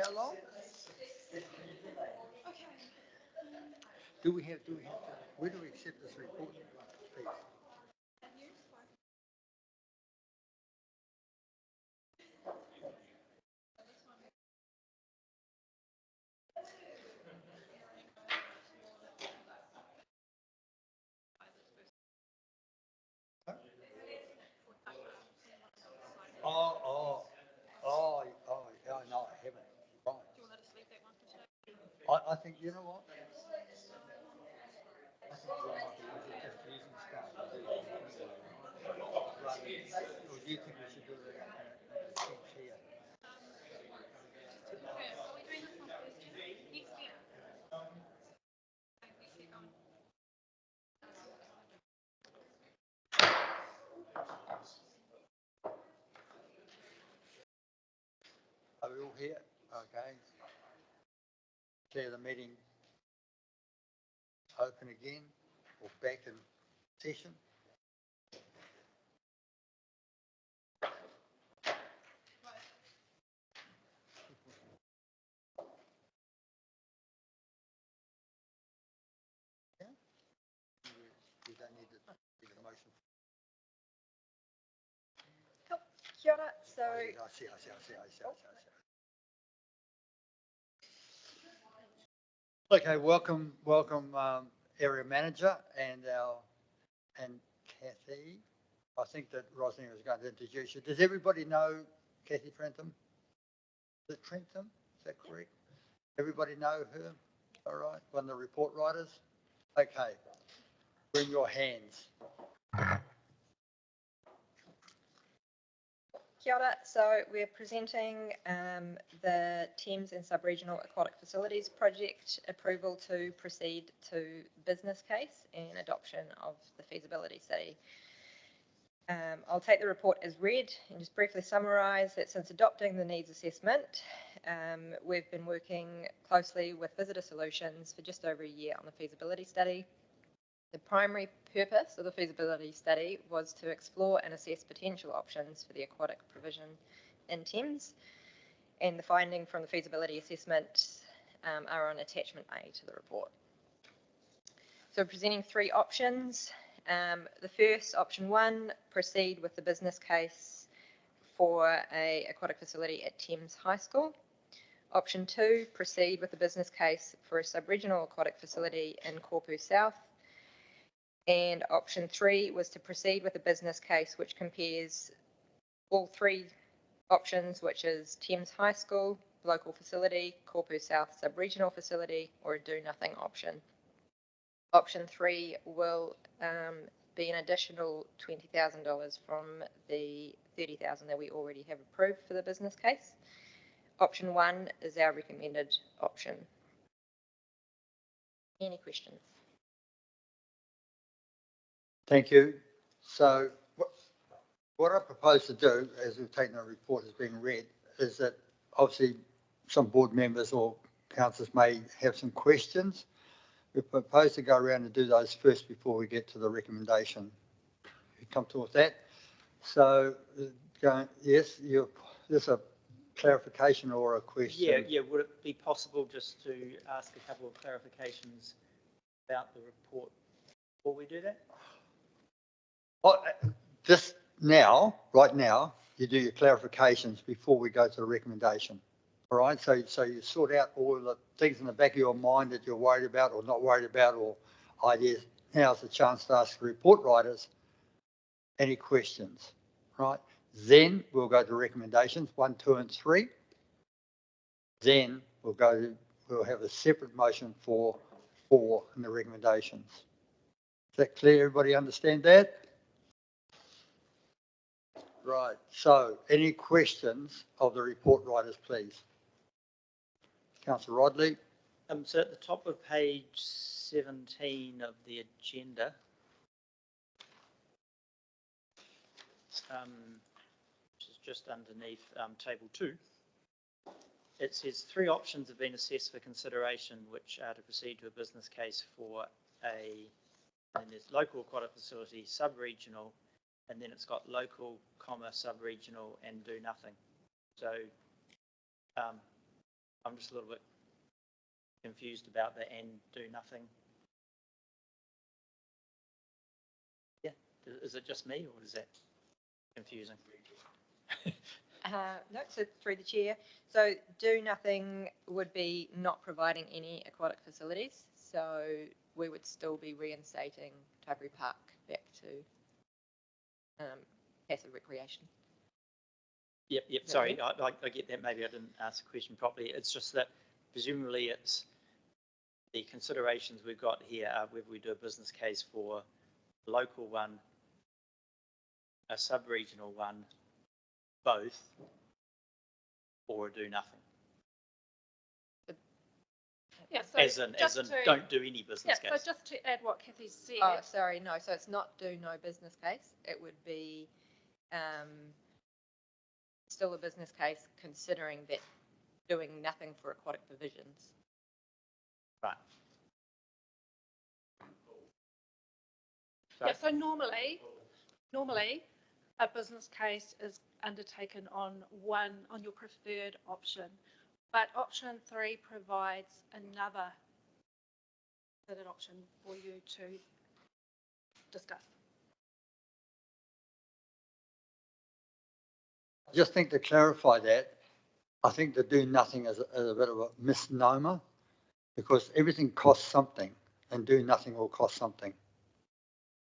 How long? Do we have to, where do we accept this report? Please. Yeah, no, I haven't. Right. I think, you know what? I think we might be just using stuff to do or do you think we should do it in a sense here? Are we all here? Okay. Declare the meeting open again or back in session. Yeah. We don't need to get a motion. Cool. Kia ora. So, I see. Okay, welcome, area manager and Kathy. I think that Rosalind was going to introduce you. Does everybody know Kathy Trentham? Is it Trentham? Is that correct? Everybody know her? All right, one of the report writers. Okay, bring your hands. kia ora. So we're presenting the Thames and Sub-Regional Aquatic Facilities Project approval to proceed to business case and adoption of the feasibility study. I'll take the report as read and just briefly summarise that since adopting the needs assessment, we've been working closely with Visitor Solutions for just over a year on the feasibility study. The primary purpose of the feasibility study was to explore and assess potential options for the aquatic provision in Thames, and the finding from the feasibility assessment are on attachment A to the report. So we're presenting three options. The first, option 1, proceed with the business case for an aquatic facility at Thames High School. Option 2, proceed with the business case for a sub-regional aquatic facility in Korpu South. And option 3 was to proceed with a business case which compares all three options, which is Thames High School, local facility, Korpu South sub-regional facility, or a do-nothing option. Option 3 will be an additional $20,000 from the $30,000 that we already have approved for the business case. Option 1 is our recommended option. Any questions? Thank you. So what I propose to do, as we've taken the report as being read, is that obviously some board members or councillors may have some questions. We propose to go around and do those first before we get to the recommendation. You comfortable with that? So, yes, there's a clarification or a question. Yeah. Would it be possible just to ask a couple of clarifications about the report before we do that? Just right now, you do your clarifications before we go to the recommendation. All right, so you sort out all of the things in the back of your mind that you're worried about or not worried about or ideas. Now's the chance to ask the report writers any questions, right? Then we'll go to recommendations 1, 2, and 3. Then we'll have a separate motion for 4 in the recommendations. Is that clear? Everybody understand that? Right, so any questions of the report writers, please? Councillor Rodley. So at the top of page 17 of the agenda, which is just underneath table 2, it says 3 options have been assessed for consideration, which are to proceed to a business case for and there's local aquatic facility, sub-regional, and then it's got local, sub-regional, and do nothing. So I'm just a little bit confused about the and do nothing. Yeah, is it just me or is that confusing? No, so through the chair. So do nothing would be not providing any aquatic facilities. So we would still be reinstating Taibury Park back to passive recreation. Yep. Sorry, I get that. Maybe I didn't ask the question properly. It's just that presumably it's the considerations we've got here are whether we do a business case for a local one, a sub-regional one, both, or do nothing. Yeah, so as in don't do any business case. So just to add what Kathy said. Oh, sorry, no. So it's not do no business case. It would be still a business case considering that doing nothing for aquatic provisions. Right. Yeah, so normally a business case is undertaken on your preferred option, but option 3 provides another option for you to discuss. I just think to clarify that, I think to do nothing is a bit of a misnomer because everything costs something and do nothing will cost something.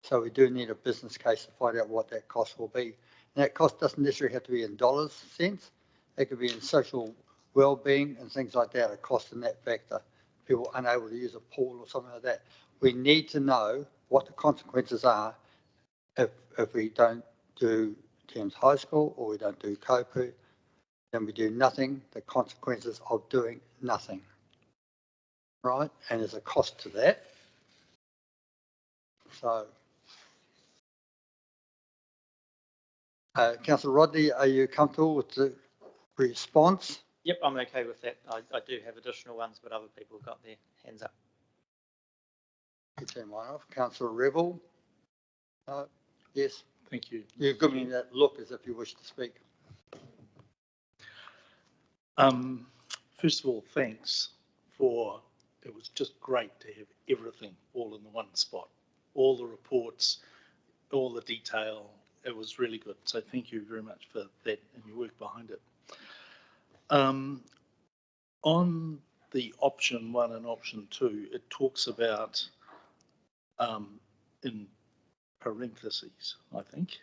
So we do need a business case to find out what that cost will be. And that cost doesn't necessarily have to be in dollars cents. It could be in social well-being and things like that, a cost in that factor. People unable to use a pool or something like that. We need to know what the consequences are if we don't do Thames High School or we don't do Kopu, then we do nothing, the consequences of doing nothing, right? And there's a cost to that. So, Councillor Rodney, are you comfortable with the response? Yep, I'm okay with that. I do have additional ones, but other people have got their hands up. You turn mine off. Councillor Rebel? Yes. Thank you. You give me that look as if you wish to speak. First of all, thanks for, it was just great to have everything all in the one spot. All the reports, all the detail, it was really good. So thank you very much for that and your work behind it. On the option 1 and option 2, it talks about, in parentheses, I think,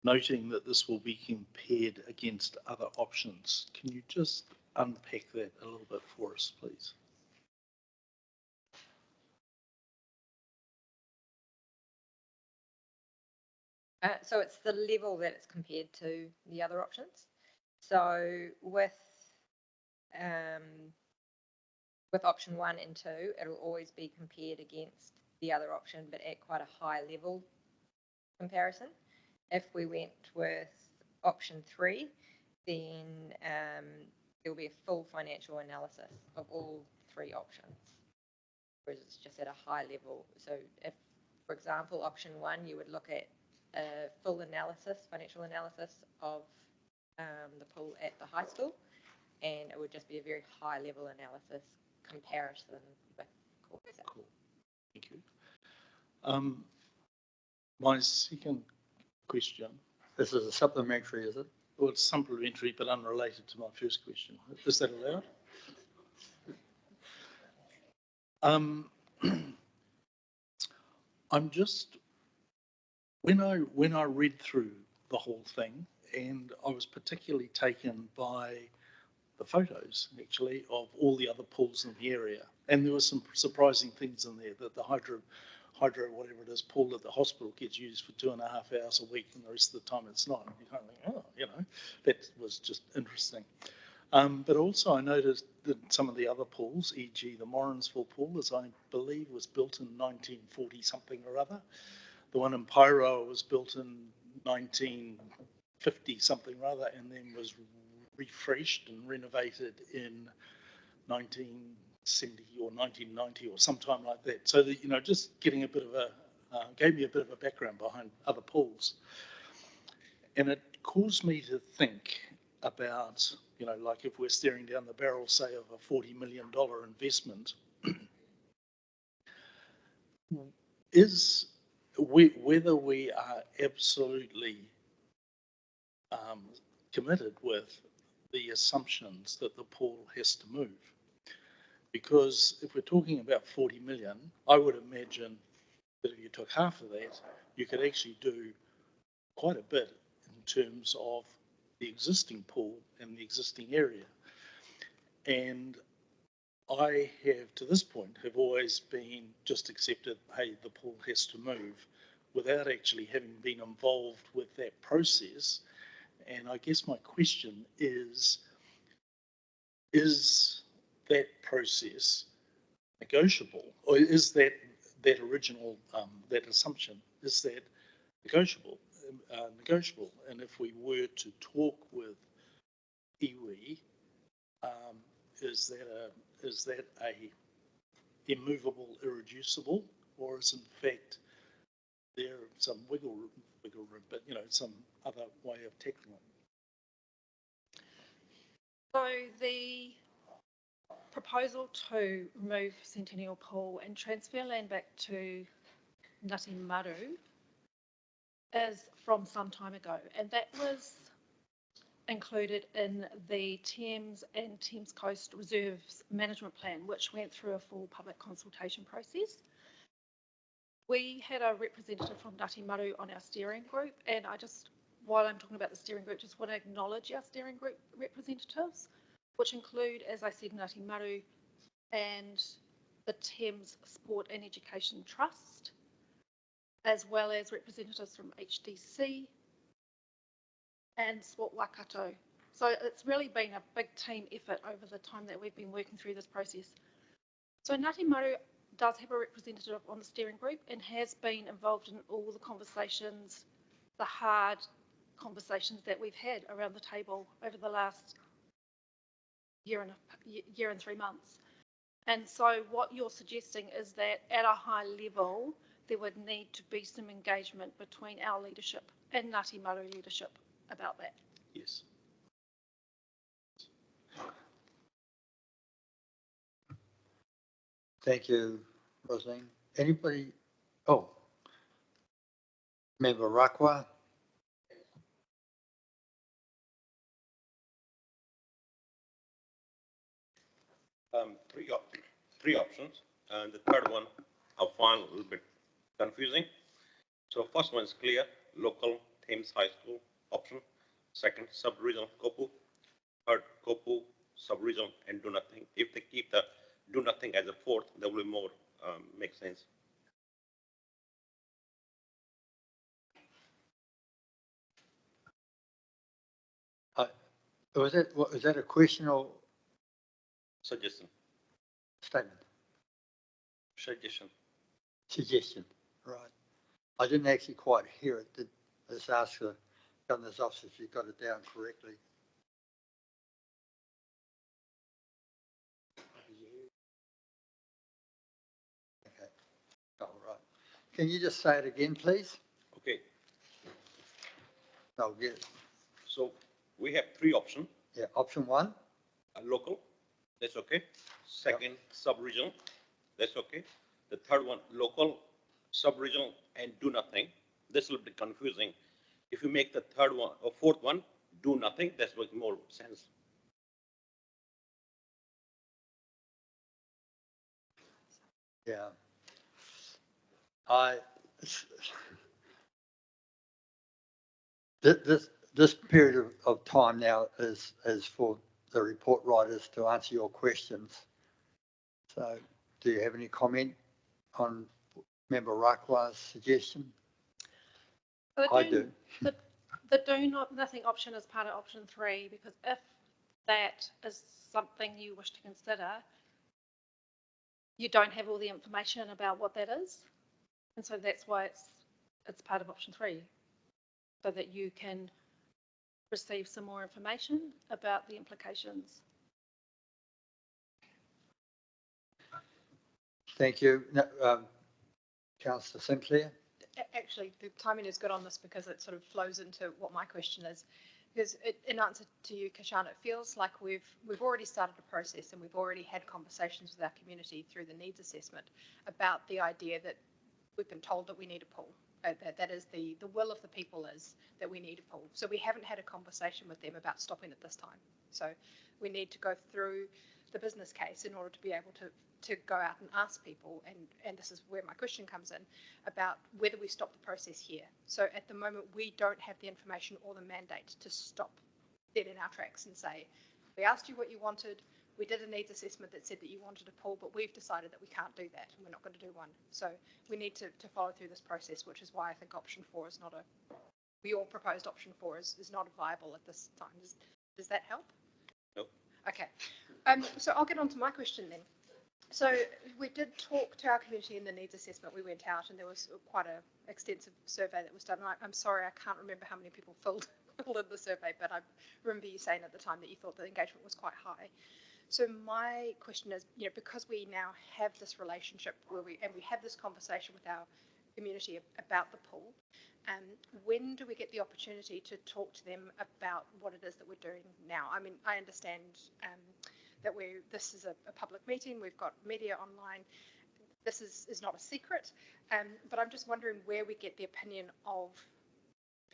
noting that this will be compared against other options. Can you just unpack that a little bit for us, please? So it's the level that it's compared to the other options. So with option 1 and 2, it'll always be compared against the other option, but at quite a high level comparison. If we went with option 3, then there will be a full financial analysis of all 3 options, whereas it's just at a high level. So if, for example, option 1, you would look at a full analysis, financial analysis of the pool at the high school, and it would just be a very high level analysis comparison with Corsa. Cool. Thank you. My second question. This is a supplementary, is it? Well, it's supplementary but unrelated to my first question. Is that allowed? I'm just, when I read through the whole thing, and I was particularly taken by the photos actually of all the other pools in the area, and there were some surprising things in there, that the hydro whatever it is pool at the hospital gets used for 2.5 hours a week, and the rest of the time it's not. And you kind of think, oh, you know, that was just interesting. But also I noticed that some of the other pools, e.g. the Morrinsville pool, as I believe was built in 1940 something or other. The one in Pyro was built in 1950 something or other, and then was refreshed and renovated in 1970 or 1990 or sometime like that. So that, you know, just getting a bit of a, gave me a bit of a background behind other pools. And it caused me to think about, You know, like if we're staring down the barrel, say, of a $40 million investment, is whether we are absolutely committed with the assumptions that the pool has to move. Because if we're talking about 40 million, I would imagine that if you took half of that, you could actually do quite a bit in terms of the existing pool and the existing area. And I have, to this point, have always been just accepted, hey, the pool has to move, without actually having been involved with that process. And I guess my question is that process negotiable, or is that original, that assumption, is that negotiable? And if we were to talk with iwi, is that a immovable, irreducible, or is in fact there some wiggle room, but you know, some other way of tackling it? So the proposal to remove Centennial Pool and transfer land back to Ngati Maru is from some time ago, and that was included in the Thames and Thames Coast Reserves Management Plan, which went through a full public consultation process. We had a representative from Ngati Maru on our steering group, and while I'm talking about the steering group, just want to acknowledge our steering group representatives, which include, as I said, Ngati Maru and the Thames Sport and Education Trust, as well as representatives from HDC and Sport Waikato. So it's really been a big team effort over the time that we've been working through this process. So Ngati Maru does have a representative on the steering group and has been involved in all the conversations, the hard conversations that we've had around the table over the last year and 3 months. And so what you're suggesting is that at a high level, there would need to be some engagement between our leadership and Ngati Maru leadership about that. Yes. Thank you, Rosalind. Anybody? Oh, Member Rakwa. Three options, and the third one I find a little bit confusing. So first one is clear, local Thames High School option. Second, sub-regional Kopu. Third, Kopu, sub-regional, and do nothing. If they keep the do nothing as a fourth, there will be more make sense. Was that a question or Suggestion. statement? Suggestion. Right. I didn't actually quite hear it. Let's ask the Governor's office if you got it down correctly. Okay. All right. Can you just say it again, please? Okay. I'll get it. So we have three options. Yeah. Option one. Local, that's okay. Second, sub-regional, that's okay. The third one, local, sub-regional, and do nothing. This will be confusing. If you make the third one or fourth one, do nothing, that's makes more sense. Yeah. This period of time now is for the report writers to answer your questions. So do you have any comment on Member Rakwa's suggestion? I do. The do nothing option is part of option 3, because if that is something you wish to consider, you don't have all the information about what that is. And so that's why it's part of option 3, so that you can receive some more information about the implications. Thank you. Councillor Sinclair. Actually, the timing is good on this because it sort of flows into what my question is. Because in answer to you, Kashana, it feels like we've already started a process and we've already had conversations with our community through the needs assessment about the idea that we've been told that we need a pool. That is the will of the people is that we need a pool. So we haven't had a conversation with them about stopping it this time. So we need to go through the business case in order to be able to go out and ask people, and this is where my question comes in, about whether we stop the process here. So at the moment, we don't have the information or the mandate to stop dead in our tracks and say, we asked you what you wanted, we did a needs assessment that said that you wanted a pool, but we've decided that we can't do that and we're not going to do one. So we need to follow through this process, which is why I think option 4 is not your proposed option 4 is not viable at this time. Does that help? Nope. Okay. So I'll get on to my question then. So we did talk to our community in the needs assessment. We went out and there was quite an extensive survey that was done. I'm sorry, I can't remember how many people filled in the survey, but I remember you saying at the time that you thought the engagement was quite high. So my question is, because we now have this relationship where we have this conversation with our community about the pool, when do we get the opportunity to talk to them about what it is that we're doing now? I mean, I understand that this is a public meeting, we've got media online, this is not a secret, but I'm just wondering where we get the opinion of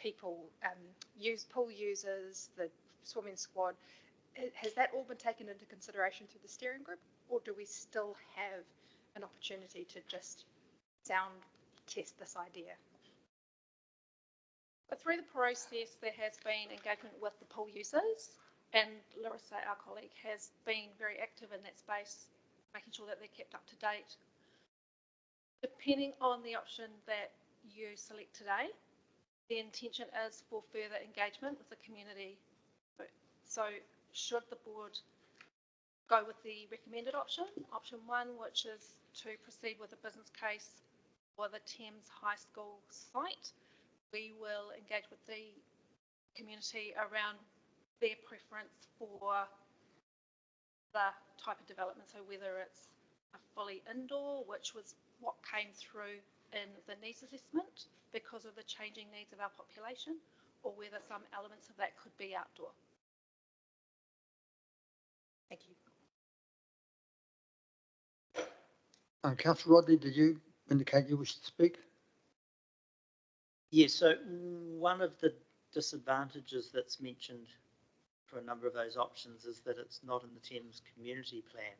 people, pool users, the swimming squad. Has that all been taken into consideration through the steering group, or do we still have an opportunity to just sound test this idea? But through the process, there has been engagement with the pool users, and Larissa, our colleague, has been very active in that space, making sure that they're kept up to date. Depending on the option that you select today, the intention is for further engagement with the community. So should the board go with the recommended option 1, which is to proceed with a business case for the Thames High School site, we will engage with the community around their preference for the type of development. So whether it's a fully indoor, which was what came through in the needs assessment because of the changing needs of our population, or whether some elements of that could be outdoor. Thank you. Councillor Rodney, did you indicate you wish to speak? Yes, so one of the disadvantages that's mentioned for a number of those options is that it's not in the Thames Community Plan.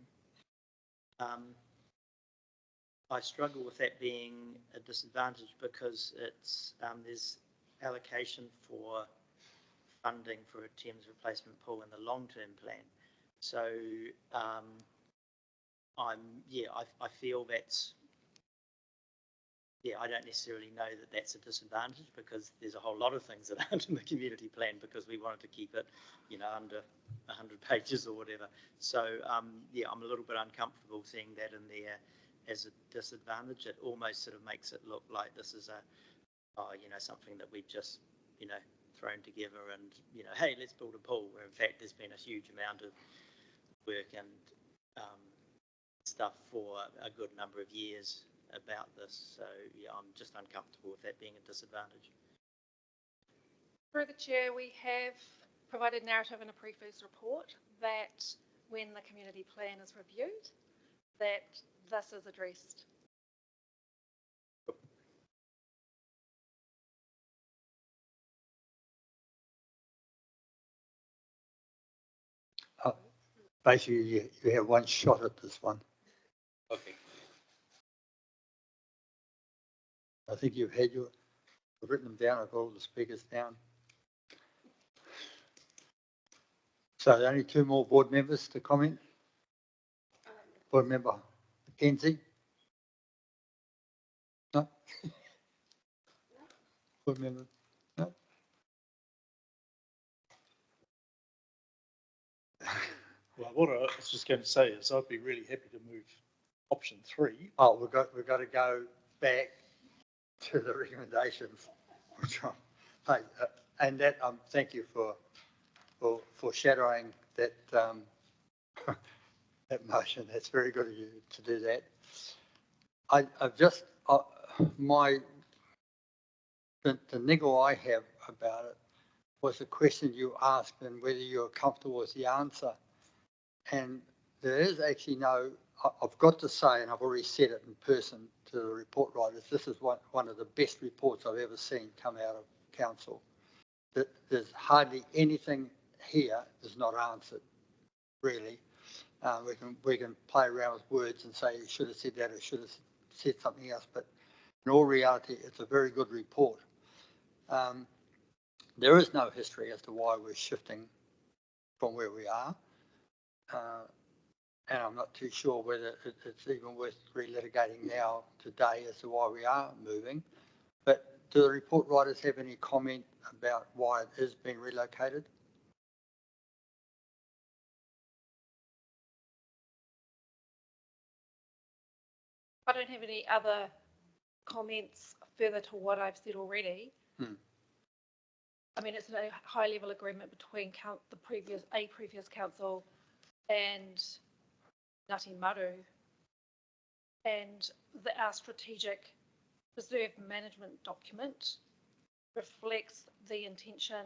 I struggle with that being a disadvantage because it's there's allocation for funding for a Thames replacement pool in the long-term plan. So I feel that's, I don't necessarily know that that's a disadvantage because there's a whole lot of things that aren't in the community plan because we wanted to keep it, under 100 pages or whatever. So I'm a little bit uncomfortable seeing that in there as a disadvantage. It almost sort of makes it look like this is something that we've just, thrown together and, hey, let's build a pool, where in fact there's been a huge amount of work and stuff for a good number of years about this. So I'm just uncomfortable with that being a disadvantage. Through the chair, we have provided narrative in a pre-phase report that when the community plan is reviewed, that this is addressed. Basically, you have one shot at this one. Okay. I think you've written them down. I've got all the speakers down. So only 2 more board members to comment. Board member Mackenzie. No. Board member. No. Well, what I was just going to say is I'd be really happy to move option 3. Oh, we've got to go back to the recommendations. Hey, and that thank you for foreshadowing that that motion. That's very good of you to do that. I've just the niggle I have about it was the question you asked and whether you're comfortable with the answer. And there is actually no, I've got to say, and I've already said it in person to the report writers, this is one of the best reports I've ever seen come out of council. There's hardly anything here that's not answered, really. We can play around with words and say, you should have said that, or should have said something else, but in all reality, it's a very good report. There is no history as to why we're shifting from where we are. And I'm not too sure whether it's even worth relitigating now today as to why we are moving. But do the report writers have any comment about why it is being relocated? I don't have any other comments further to what I've said already. I mean, it's a high-level agreement between the previous council and Ngāti Maru, and our strategic reserve management document reflects the intention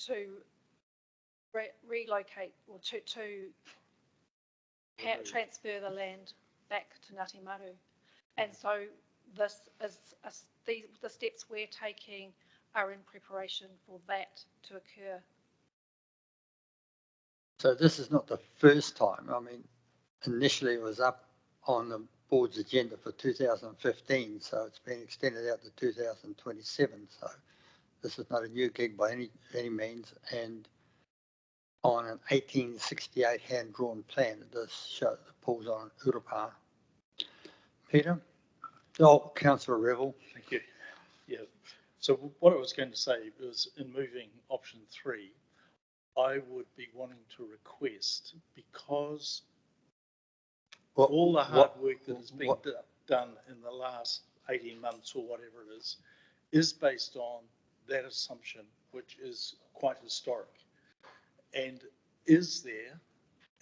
to relocate or to transfer the land back to Ngāti Maru. And so this is the steps we're taking are in preparation for that to occur. So this is not the first time. I mean, initially it was up on the board's agenda for 2015, so it's been extended out to 2027. So this is not a new gig by any means. And on an 1868 hand-drawn plan, it does show the pool's on Urupā. Peter? Oh, Councillor Revel. Thank you. Yeah. So what I was going to say was, in moving option 3, I would be wanting to request, because all the hard work that has been done in the last 18 months or whatever it is based on that assumption, which is quite historic. And is there,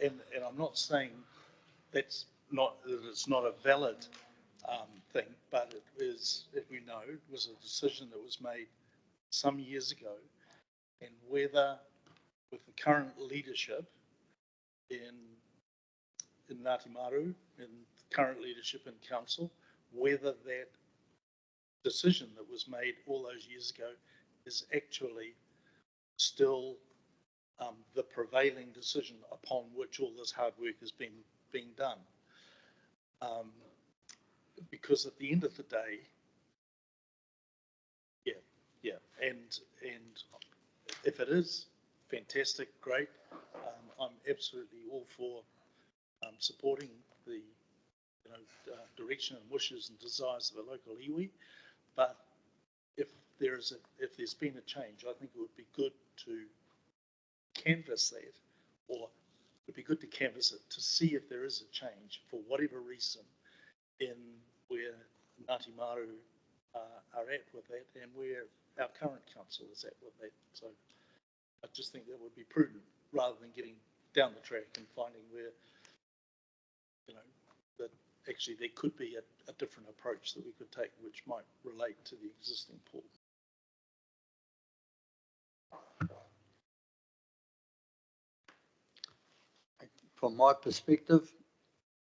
and I'm not saying that it's not a valid thing, but it is, as we know, it was a decision that was made some years ago, and whether with the current leadership in Ngāti Maru, in current leadership in council, whether that decision that was made all those years ago is actually still the prevailing decision upon which all this hard work has been being done. Because at the end of the day, and if it is fantastic, great. I'm absolutely all for supporting the direction and wishes and desires of a local iwi. But if there's been a change, I think it would be good to canvass that, or it would be good to canvass it to see if there is a change for whatever reason in where Ngāti Maru are at with that, and where our current council is at with that. So I just think that would be prudent, rather than getting down the track and finding where, that actually there could be a different approach that we could take, which might relate to the existing pool. From my perspective,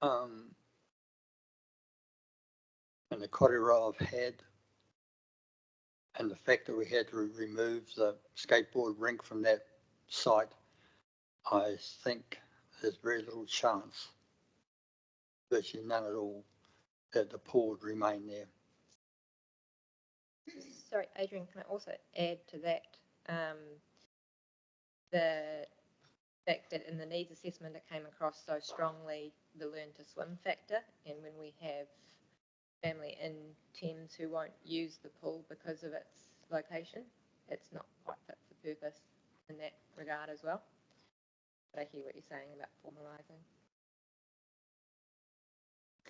and the korero I've had, and the fact that we had to remove the skateboard rink from that site, I think there's very little chance, virtually none at all, that the pool would remain there. Sorry, Adrian, can I also add to that the fact that in the needs assessment it came across so strongly the learn to swim factor, and when we have family in Thames who won't use the pool because of its location, it's not quite fit for purpose in that regard as well. But I hear what you're saying about formalising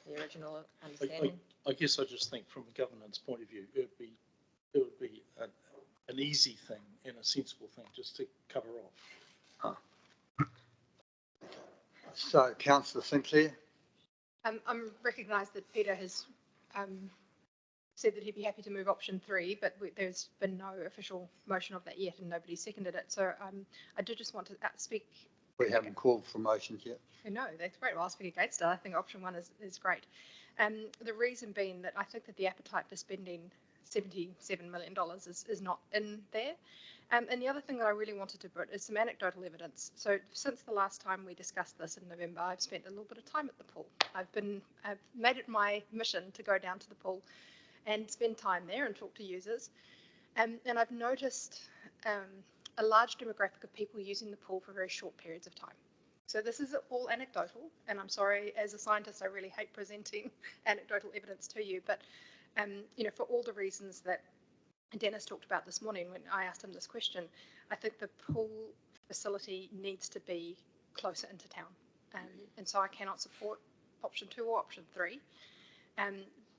the original understanding. I guess I just think from a governance point of view, it would be an easy thing and a sensible thing just to cover off. So, Councillor Sinclair. I'm recognised that Peter has said that he'd be happy to move option 3, but there's been no official motion of that yet and nobody seconded it. So I do just want to speak. We haven't called for motions yet. No, that's great. Well, I'll speak against it. I think option 1 is great. The reason being that I think that the appetite for spending $77 million is not in there. And the other thing that I really wanted to put is some anecdotal evidence. So since the last time we discussed this in November, I've spent a little bit of time at the pool. I've made it my mission to go down to the pool and spend time there and talk to users. And I've noticed a large demographic of people using the pool for very short periods of time. So this is all anecdotal, and I'm sorry, as a scientist, I really hate presenting anecdotal evidence to you, but for all the reasons that Dennis talked about this morning when I asked him this question, I think the pool facility needs to be closer into town. And so I cannot support option 2 or option 3,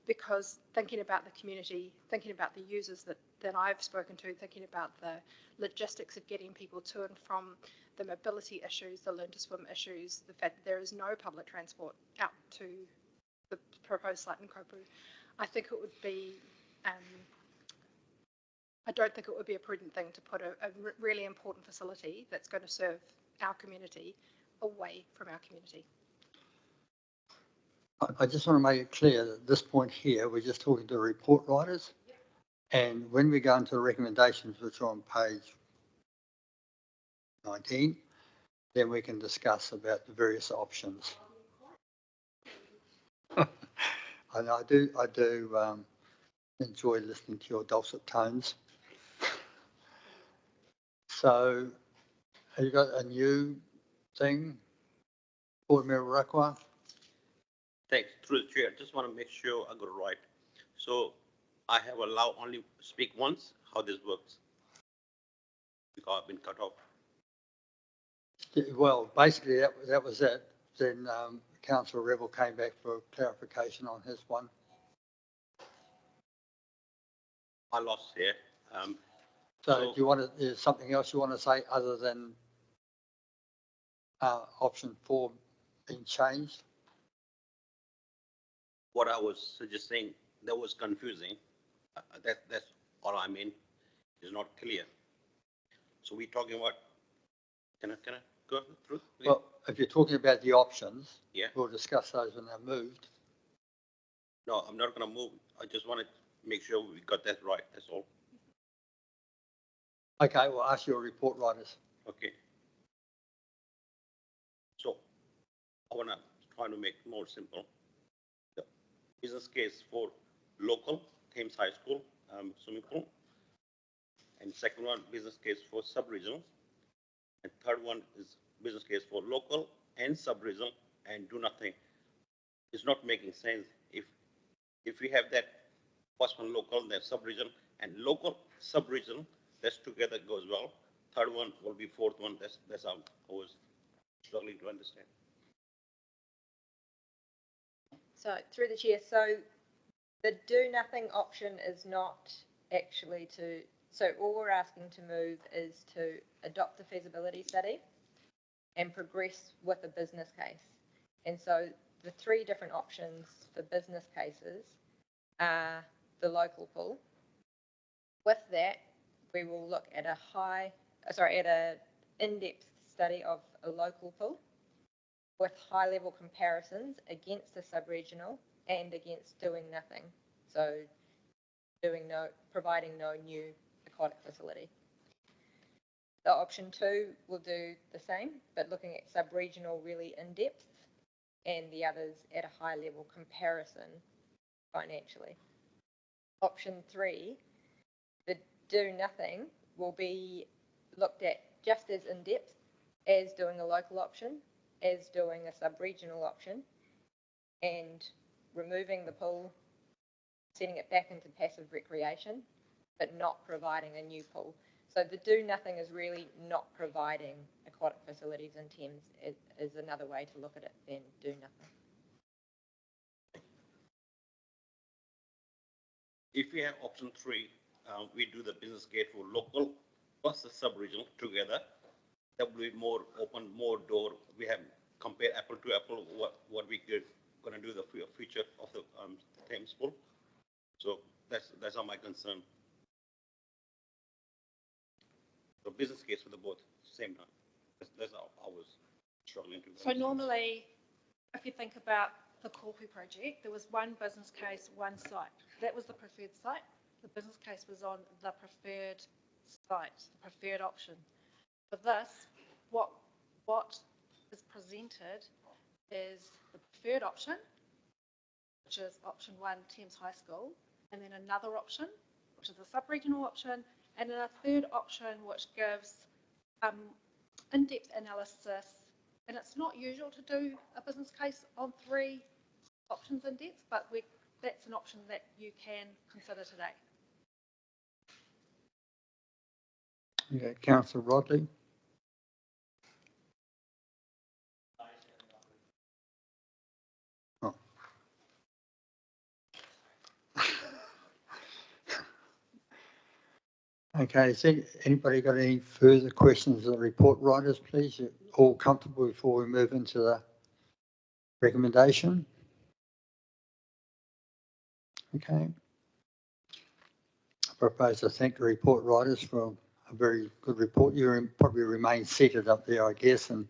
because thinking about the community, thinking about the users that I've spoken to, thinking about the logistics of getting people to and from, the mobility issues, the learn to swim issues, the fact that there is no public transport out to the proposed site in Kopu, I think it would be, I don't think it would be a prudent thing to put a really important facility that's going to serve our community away from our community. I just want to make it clear that at this point here, we're just talking to report writers. And when we go into the recommendations, which are on page 19, then we can discuss about the various options. And I do enjoy listening to your dulcet tones. So, have you got a new thing, Board Member Rakwa? Thanks. Through the chair, just want to make sure I got it right. So I have allowed only speak once. How this works? Because I've been cut off. Well, basically that was it. Then Councillor Rebel came back for clarification on his one. I lost here. So do you want to? Is something else you want to say other than option 4 being changed? What I was suggesting that was confusing. That's all I mean. Is not clear. So we're talking about. Can I go through? Again? Well, if you're talking about the options, yeah, we'll discuss those when they're moved. No, I'm not going to move. I just want to make sure we got that right. That's all. Okay, we'll ask your report writers. Okay. So I want to try to make it more simple. The business case for local Thames High School swimming pool, and second one business case for sub-regional, and third one is business case for local and sub-regional and do nothing. It's not making sense if we have that first one local, then sub-regional, and local sub-regional, that's together goes well. Third one will be fourth one. That's how I was struggling to understand. So through the chair, so the do nothing option is not actually to, so all we're asking to move is to adopt the feasibility study and progress with a business case. And so the 3 different options for business cases are the local pool. With that, we will look at an in-depth study of a local pool with high-level comparisons against a sub-regional and against doing nothing. So providing no new aquatic facility. The option 2 will do the same, but looking at sub-regional really in-depth, and the others at a high-level comparison financially. Option 3, the do nothing, will be looked at just as in-depth as doing a local option, as doing a sub-regional option, and removing the pool, setting it back into passive recreation, but not providing a new pool. So the do nothing is really not providing aquatic facilities in Thames. It is another way to look at it than do nothing. If we have option 3, we do the business case for local plus the sub-regional together. That will be more open, more door. We have compare apple to apple what we could going to do the future of the Thames pool. So That's not my concern. The business case for the both, same time. That's how I was struggling to. So normally, if you think about the Kopu project, there was one business case, one site. That was the preferred site. The business case was on the preferred site, the preferred option. For this, what is presented is the preferred option, which is option 1, Thames High School, and then another option, which is a sub-regional option, and then a third option, which gives in-depth analysis. And it's not usual to do a business case on 3 options in depth, but that's an option that you can consider today. Yeah, Councillor Rodley. Oh. Okay, has anybody got any further questions of the report writers, please? You're all comfortable before we move into the recommendation? Okay. I propose to thank the report writers for a very good report. You probably remain seated up there, I guess, and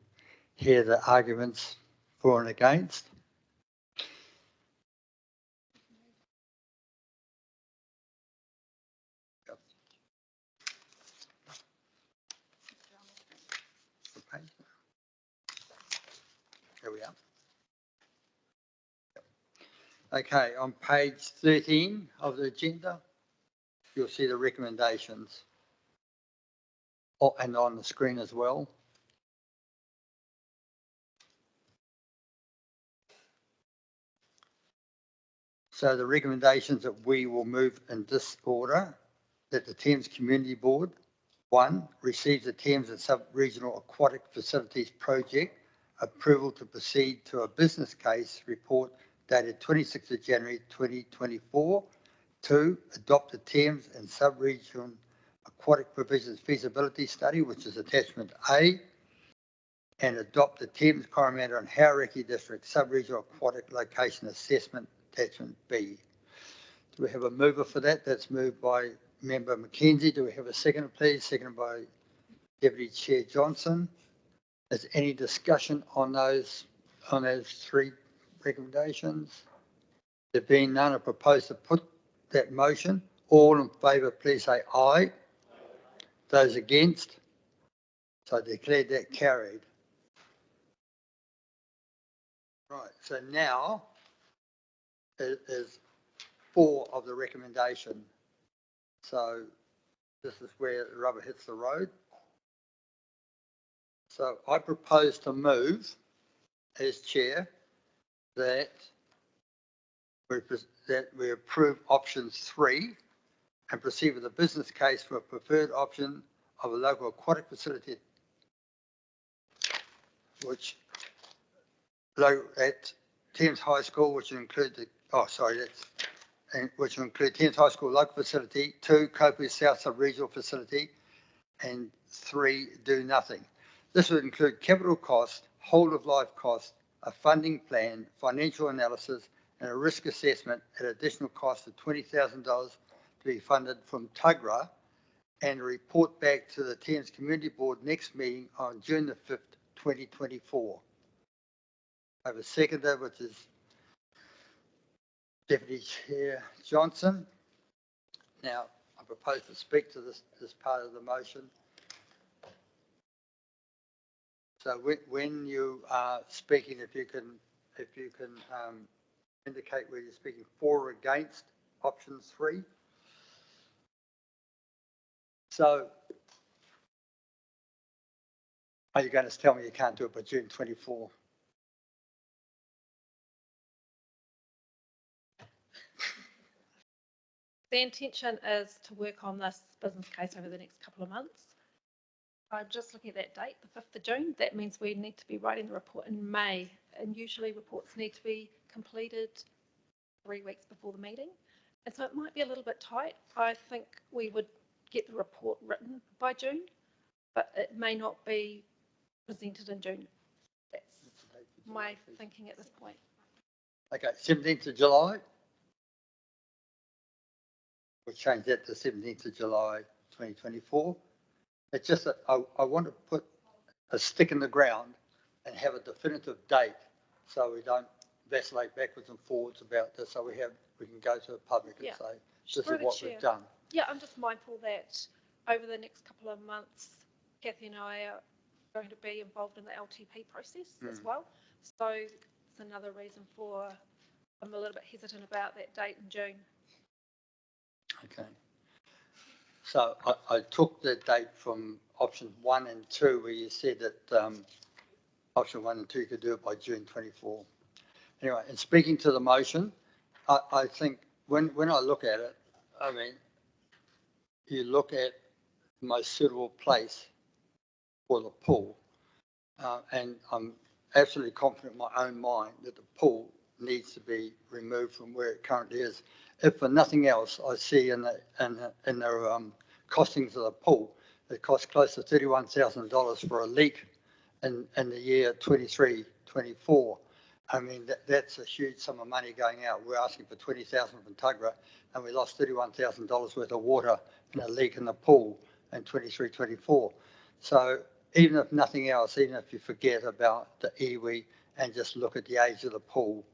hear the arguments for and against. Here we are. Okay, on page 13 of the agenda, you'll see the recommendations. Oh, and on the screen as well. So the recommendations that we will move in this order, that the Thames Community Board, 1, receives the Thames and Sub-Regional Aquatic Facilities Project approval to proceed to a business case report dated 26th of January 2024. 2, adopt the Thames and Sub-Regional Aquatic Provisions Feasibility Study, which is attachment A, and adopt the Thames, Coromandel and Hauraki District Sub-Regional Aquatic Location Assessment, attachment B. Do we have a mover for that? That's moved by Member Mackenzie. Do we have a second, please? Seconded by Deputy Chair Johnson. Is any discussion on those 3 recommendations? There being none, I propose to put that motion. All in favour, please say aye. Those against? So I declare that carried. Right, so now it is 4 of the recommendation. So this is where the rubber hits the road. So I propose to move as chair that we approve option 3 and proceed with a business case for a preferred option of a local aquatic facility, which at Thames High School, which include which will include Thames High School local facility, 2, Kopu South Sub-Regional facility, and 3, do nothing. This would include capital cost, whole of life cost, a funding plan, financial analysis, and a risk assessment at additional cost of $20,000 to be funded from TUGRA, and a report back to the Thames Community Board next meeting on June the 5th, 2024. I have a seconder, which is Deputy Chair Johnson. Now, I propose to speak to this part of the motion. So when you are speaking, if you can indicate whether you're speaking for or against option 3. So are you going to tell me you can't do it by June 24? The intention is to work on this business case over the next couple of months. I'm just looking at that date, the 5th of June. That means we need to be writing the report in May, and usually reports need to be completed 3 weeks before the meeting. And so it might be a little bit tight. I think we would get the report written by June, but it may not be presented in June. That's my thinking at this point. Okay, 17th of July. we'll change that to 17th of July 2024. It's just that I want to put a stick in the ground and have a definitive date so we don't vacillate backwards and forwards about this, so we can go to the public and Yeah. say, this Through is the what chair. we've done. Yeah, I'm just mindful that over the next couple of months, Kathy and I are going to be involved in the LTP process as well. So it's another reason for I'm a little bit hesitant about that date in June. Okay. So I took the date from options 1 and 2 where you said that option 1 and 2 could do it by June 24. Anyway, and speaking to the motion, I think when I look at it, I mean, you look at the most suitable place for the pool, and I'm absolutely confident in my own mind that the pool needs to be removed from where it currently is. If for nothing else, I see in the costings of the pool, it costs close to $31,000 for a leak in the year 23, 24. I mean, that's a huge sum of money going out. We're asking for $20,000 from Tuggerah, and we lost $31,000 worth of water in a leak in the pool in 23, 24. So even if nothing else, even if you forget about the iwi and just look at the age of the pool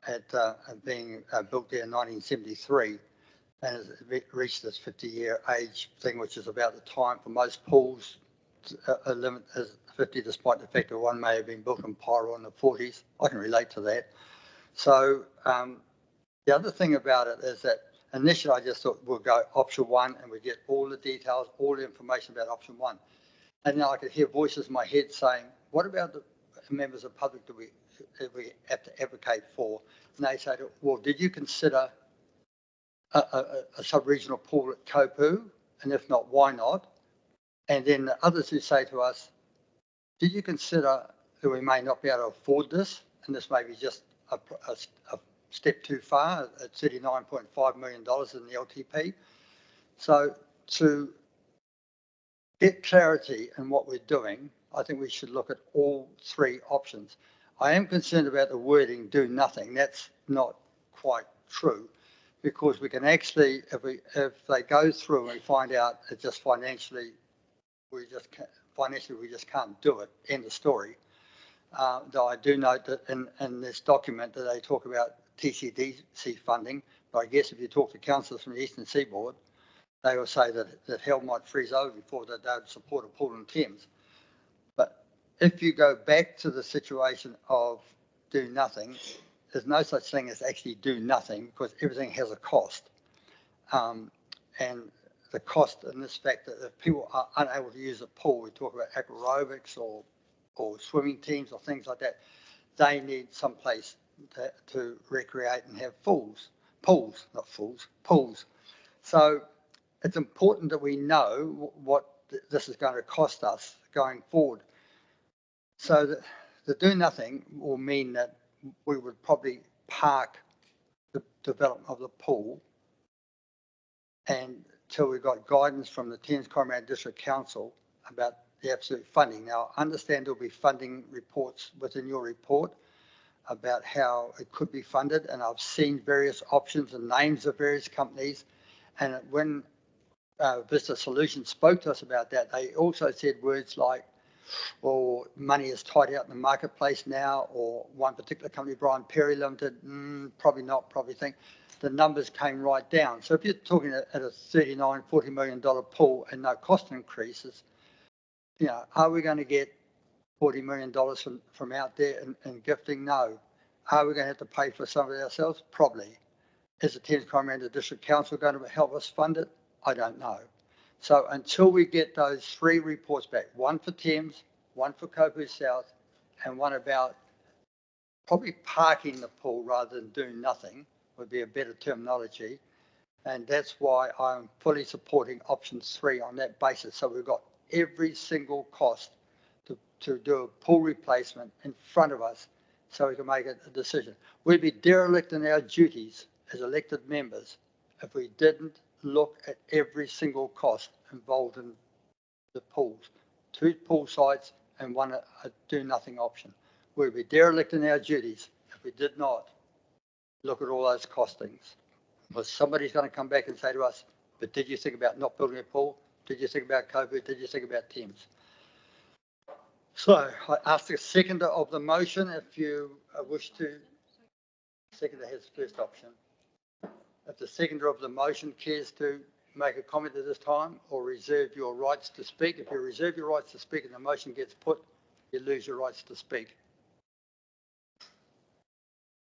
at being built there in 1973, and it reached this 50-year age thing, which is about the time for most pools. A limit is 50, despite the fact that one may have been built in Pyro in the 40s. I can relate to that. So the other thing about it is that initially I just thought we'll go option 1 and we get all the details, all the information about option 1. And now I could hear voices in my head saying, what about the members of the public that we have to advocate for? And they say, well, did you consider a sub-regional pool at Kopu? And if not, why not? And then the others who say to us, did you consider that we may not be able to afford this? And this may be just a step too far at $39.5 million in the LTP. So to get clarity in what we're doing, I think we should look at all 3 options. I am concerned about the wording, do nothing. That's not quite true, because we can actually, if they go through and we find out it just financially we just can't do it. End of story. Though I do note that in this document that they talk about TCDC funding, but I guess if you talk to councillors from the Eastern Seaboard, they will say that hell might freeze over before that they would support a pool in Thames. But if you go back to the situation of do nothing, there's no such thing as actually do nothing, because everything has a cost. And the cost in this fact that if people are unable to use a pool, we talk about aerobics or swimming teams or things like that, they need some place to recreate and have pools. So it's important that we know what this is going to cost us going forward. So that the do nothing will mean that we would probably park the development of the pool until we got guidance from the Thames Community District Council about the absolute funding. Now, I understand there'll be funding reports within your report about how it could be funded, and I've seen various options and names of various companies. And when Vista Solutions spoke to us about that, they also said words like, well, money is tied out in the marketplace now, or one particular company, Brian Perry Limited, probably not, probably think. The numbers came right down. So if you're talking at a $39, $40 million pool and no cost increases, you know, are we going to get $40 million from out there in gifting? No. Are we going to have to pay for some of it ourselves? Probably. Is the Thames Community District Council going to help us fund it? I don't know. So until we get those 3 reports back, one for Thames, one for Kopu South, and one about probably parking the pool rather than doing nothing, would be a better terminology. And that's why I'm fully supporting option 3 on that basis. So we've got every single cost to do a pool replacement in front of us so we can make a decision. We'd be derelict in our duties as elected members if we didn't look at every single cost involved in the pools. 2 pool sites and 1 a do nothing option. We'd be derelict in our duties if we did not look at all those costings. Because somebody's going to come back and say to us, But did you think about not building a pool? Did you think about COVID? Did you think about Thames? So I ask the seconder of the motion if you wish to. Seconder has first option. If the seconder of the motion cares to make a comment at this time or reserve your rights to speak, if you reserve your rights to speak and the motion gets put, you lose your rights to speak.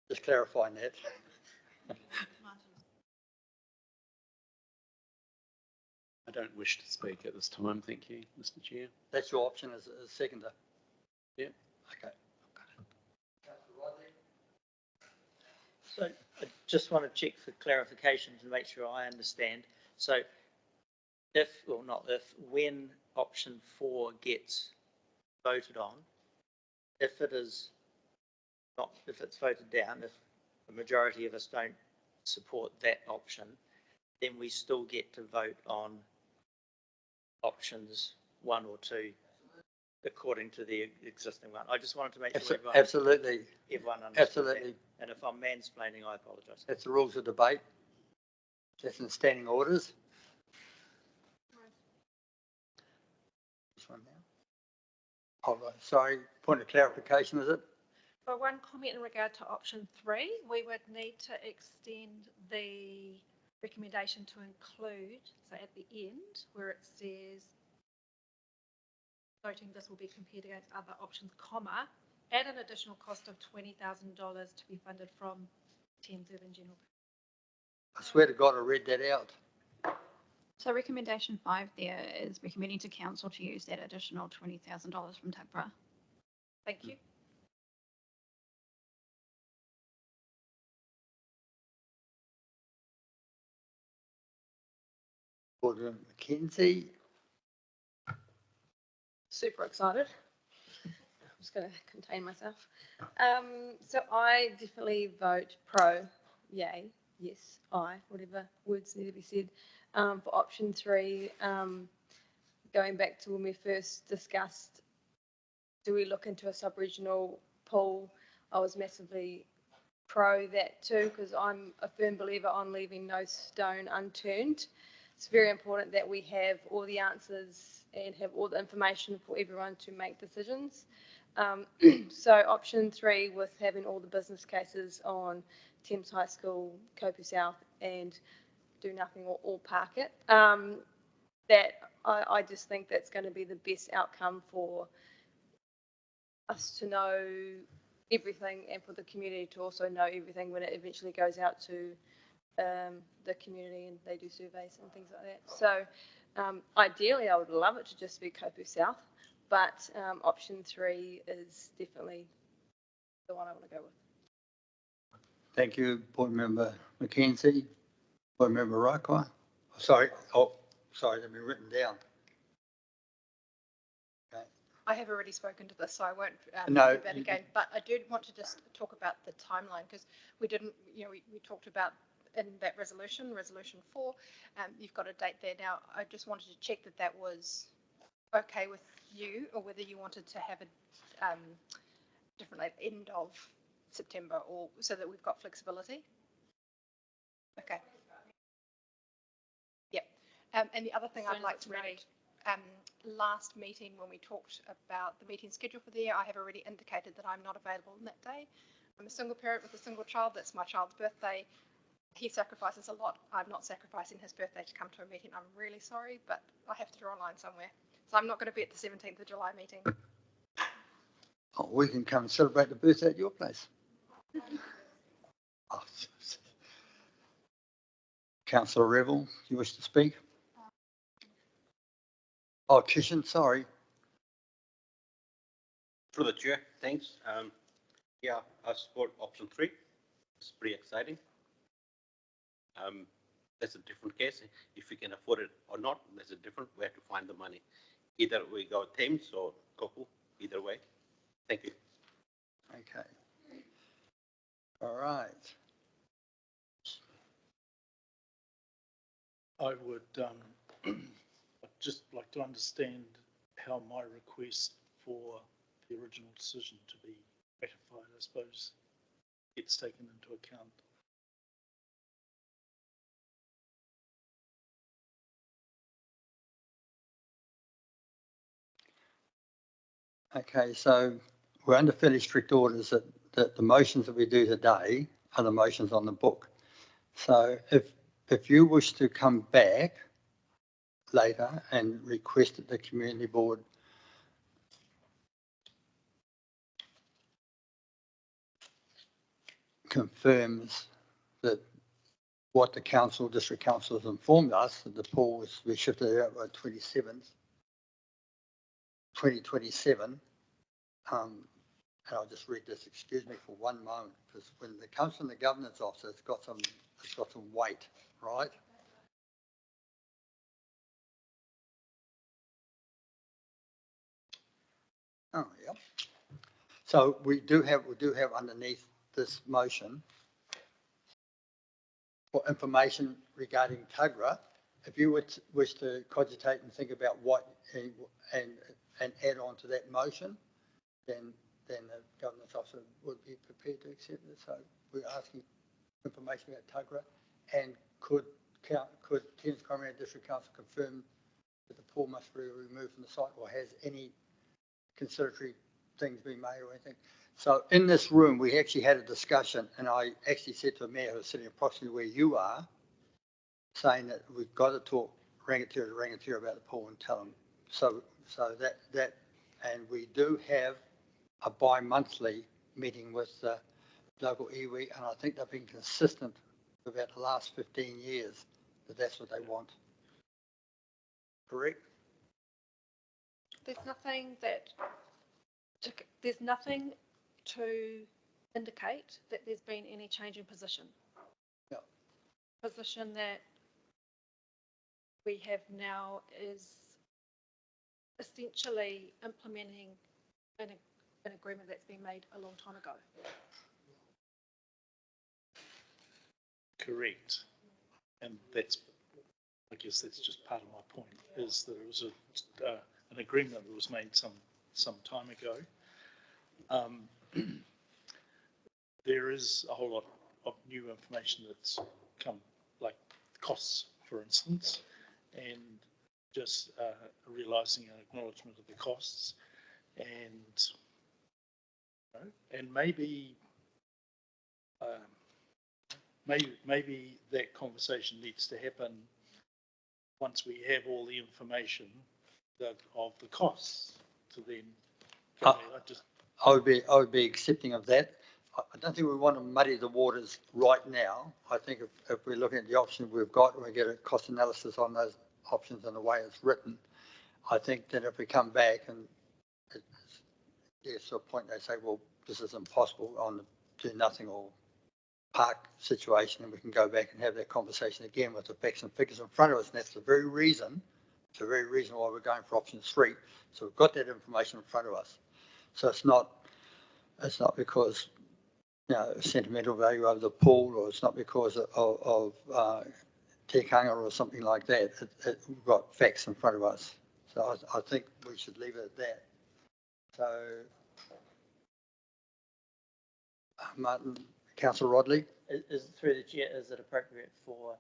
Just clarifying that. I don't wish to speak at this time, thank you, Mr. Chair. That's your option as a seconder. Yeah. Okay. So I just want to check for clarification to make sure I understand. So if, or not if, when option 4 gets voted on, if it is not, if it's voted down, if the majority of us don't support that option, then we still get to vote on options 1 or 2 according to the existing one. I just wanted to make sure Absolutely. everyone understood Absolutely. that. And if I'm mansplaining, I apologise. That's the rules of debate. That's in standing orders. This one now. Hold on. Sorry, point of clarification, is it? So one comment in regard to option 3, we would need to extend the recommendation to include, so at the end where it says noting this will be compared against other options, comma, at an additional cost of $20,000 to be funded from Thames Urban General. I swear to God, I read that out. So recommendation 5 there is recommending to council to use that additional $20,000 from TAPRA. Thank you. Boardroom McKenzie. Super excited. I'm just going to contain myself. So I definitely vote pro, yay, yes, aye, whatever words need to be said, for option 3. Going back to when we first discussed, do we look into a sub-regional pool? I was massively pro that too, because I'm a firm believer on leaving no stone unturned. It's very important that we have all the answers and have all the information for everyone to make decisions. So option 3, with having all the business cases on Thames High School, Kopu South, and do nothing or park it, that I just think that's going to be the best outcome for us to know everything and for the community to also know everything when it eventually goes out to the community and they do surveys and things like that. So ideally I would love it to just be Kopu South, but option 3 is definitely the one I want to go with. Thank you, Board Member McKenzie. Board Member Raikwa. Sorry, they've been written down. Okay. I have already spoken to this, so I won't No, do that again. But I do want to just talk about the timeline, because we didn't, we talked about in that resolution 4, you've got a date there. Now, I just wanted to check that that was okay with you, or whether you wanted to have a different like end of September, or so that we've got flexibility. Okay. Yep. And the other thing I'd like to note, last meeting when we talked about the meeting schedule for the year, I have already indicated that I'm not available on that day. I'm a single parent with a single child. That's my child's birthday. He sacrifices a lot. I'm not sacrificing his birthday to come to a meeting. I'm really sorry, but I have to draw a line somewhere. So I'm not going to be at the 17th of July meeting. Oh, we can come and celebrate the birthday at your place. Oh. Councillor Revel, you wish to speak? Oh, Kishan, sorry. Through the chair, thanks. Yeah, I support option 3. It's pretty exciting. That's a different case. If we can afford it or not, there's a different way to find the money. Either we go Thames or Kopu, either way. Thank you. Okay. All right. I would I'd just like to understand how my request for the original decision to be ratified, I suppose, gets taken into account. Okay, so we're under fairly strict orders that the motions that we do today are the motions on the book. So if you wish to come back later and request that the community board confirms that what the council, district council has informed us, that the pool was to be shifted out by 2027. And I'll just read this, excuse me for one moment, because when it comes from the governance officer, it's got some weight, right? Oh, yeah. So we do have underneath this motion for information regarding Tugra. If you would wish to cogitate and think about what and add on to that motion, then the governance officer would be prepared to accept it. So we're asking information about Tugra, and could Thames Community District Council confirm that the pool must be removed from the site, or has any consideratory things been made or anything? So in this room, we actually had a discussion, and I actually said to a mayor who was sitting approximately where you are, saying that we've got to talk Rangatira to Rangatira about the pool and tell them. So that, and we do have a bi-monthly meeting with the local iwi, and I think they've been consistent for about the last 15 years that that's what they want. Correct? There's nothing to indicate that there's been any change in position. Yeah. Position that we have now is essentially implementing an agreement that's been made a long time ago. Correct. And I guess that's just part of my point, is that it was an agreement that was made some time ago. There is a whole lot of new information that's come, like costs, for instance, and just realising an acknowledgement of the costs, and maybe maybe that conversation needs to happen once we have all the information of the costs to then. I would be accepting of that. I don't think we want to muddy the waters right now. I think if we're looking at the options we've got and we get a cost analysis on those options and the way it's written, I think that if we come back and there's to a point they say, well, this is impossible on the do nothing or park situation, and we can go back and have that conversation again with the facts and figures in front of us. And that's the very reason why we're going for option 3. So we've got that information in front of us. So it's not because, you know, sentimental value over the pool, or it's not because of tikanga or something like that. We've got facts in front of us. So I think we should leave it at that. So, Martin, Councillor Rodley. Is through the chair, is it appropriate for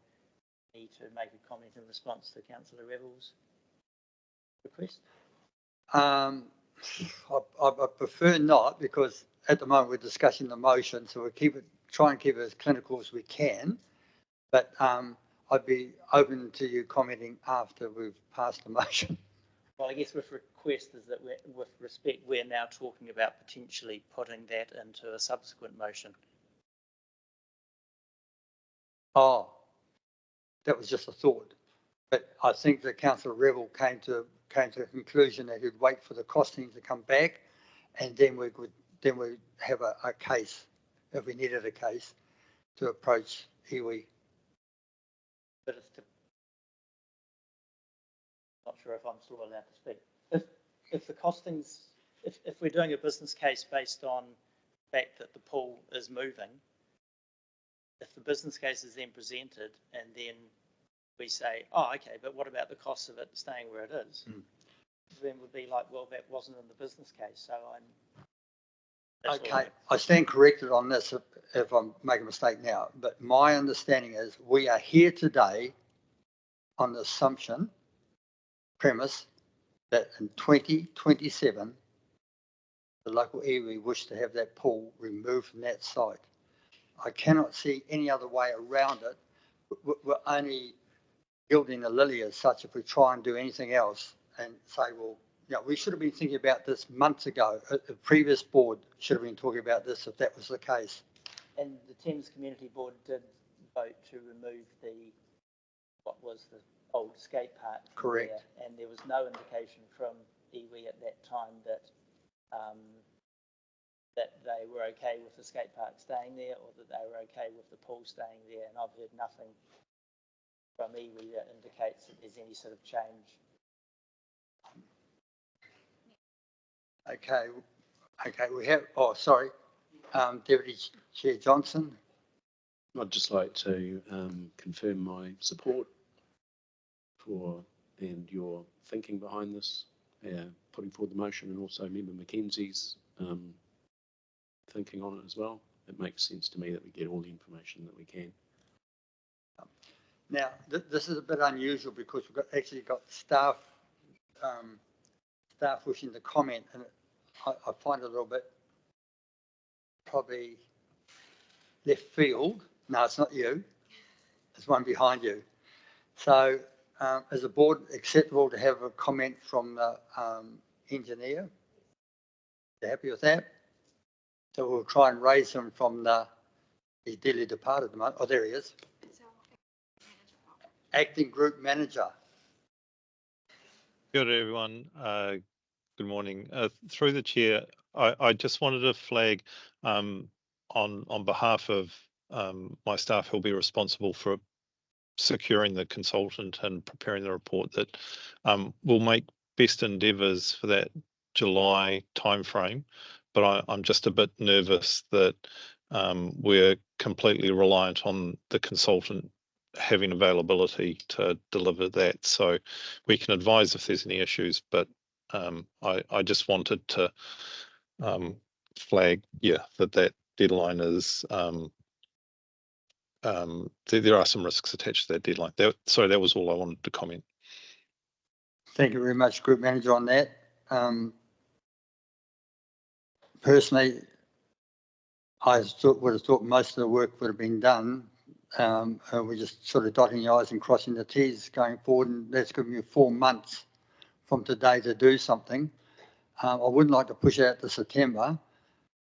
me to make a comment in response to Councillor Rebel's request? I prefer not, because at the moment we're discussing the motion, so we'll try and keep it as clinical as we can. But I'd be open to you commenting after we've passed the motion. Well, I guess with request is that with respect, we're now talking about potentially putting that into a subsequent motion. Oh, that was just a thought. But I think that Councillor Rebel came to a conclusion that he'd wait for the costings to come back, and then we'd have a case, if we needed a case, to approach iwi. But not sure if I'm still allowed to speak. If the costings, if we're doing a business case based on the fact that the pool is moving, if the business case is then presented and then we say, oh, okay, but what about the cost of it staying where it is? Then would be like, well, that wasn't in the business case. So okay, I stand corrected on this if I'm making a mistake now, but my understanding is we are here today on the assumption, premise, that in 2027 the local iwi wish to have that pool removed from that site. I cannot see any other way around it. We're only gilding the lily as such if we try and do anything else and say, well, we should have been thinking about this months ago. The previous board should have been talking about this if that was the case. And the Thames Community Board did vote to remove what was the old skate park. Correct. There, and there was no indication from iwi at that time that that they were okay with the skate park staying there or that they were okay with the pool staying there. And I've heard nothing from iwi that indicates that there's any sort of change. Okay, we have, Deputy Chair Johnson. I'd just like to confirm my support for and your thinking behind this, putting forward the motion, and also Member Mackenzie's thinking on it as well. It makes sense to me that we get all the information that we can. Now, this is a bit unusual because we've actually got staff wishing to comment, and I find it a little bit probably left field. No, it's not you. There's one behind you. So, is the board acceptable to have a comment from the engineer? You happy with that? So we'll try and raise him from he's dearly departed at the moment. Oh, there he is. Acting Group Manager. Good everyone. Good morning. Through the chair, I just wanted to flag on behalf of my staff who'll be responsible for securing the consultant and preparing the report that we'll make best endeavours for that July timeframe. But I'm just a bit nervous that we're completely reliant on the consultant having availability to deliver that. So we can advise if there's any issues, but I just wanted to flag, that deadline is, there are some risks attached to that deadline. Sorry, that was all I wanted to comment. Thank you very much, Group Manager, on that. Personally, I would have thought most of the work would have been done. We're just sort of dotting the I's and crossing the T's going forward, and that's giving you 4 months from today to do something. I wouldn't like to push it out to September,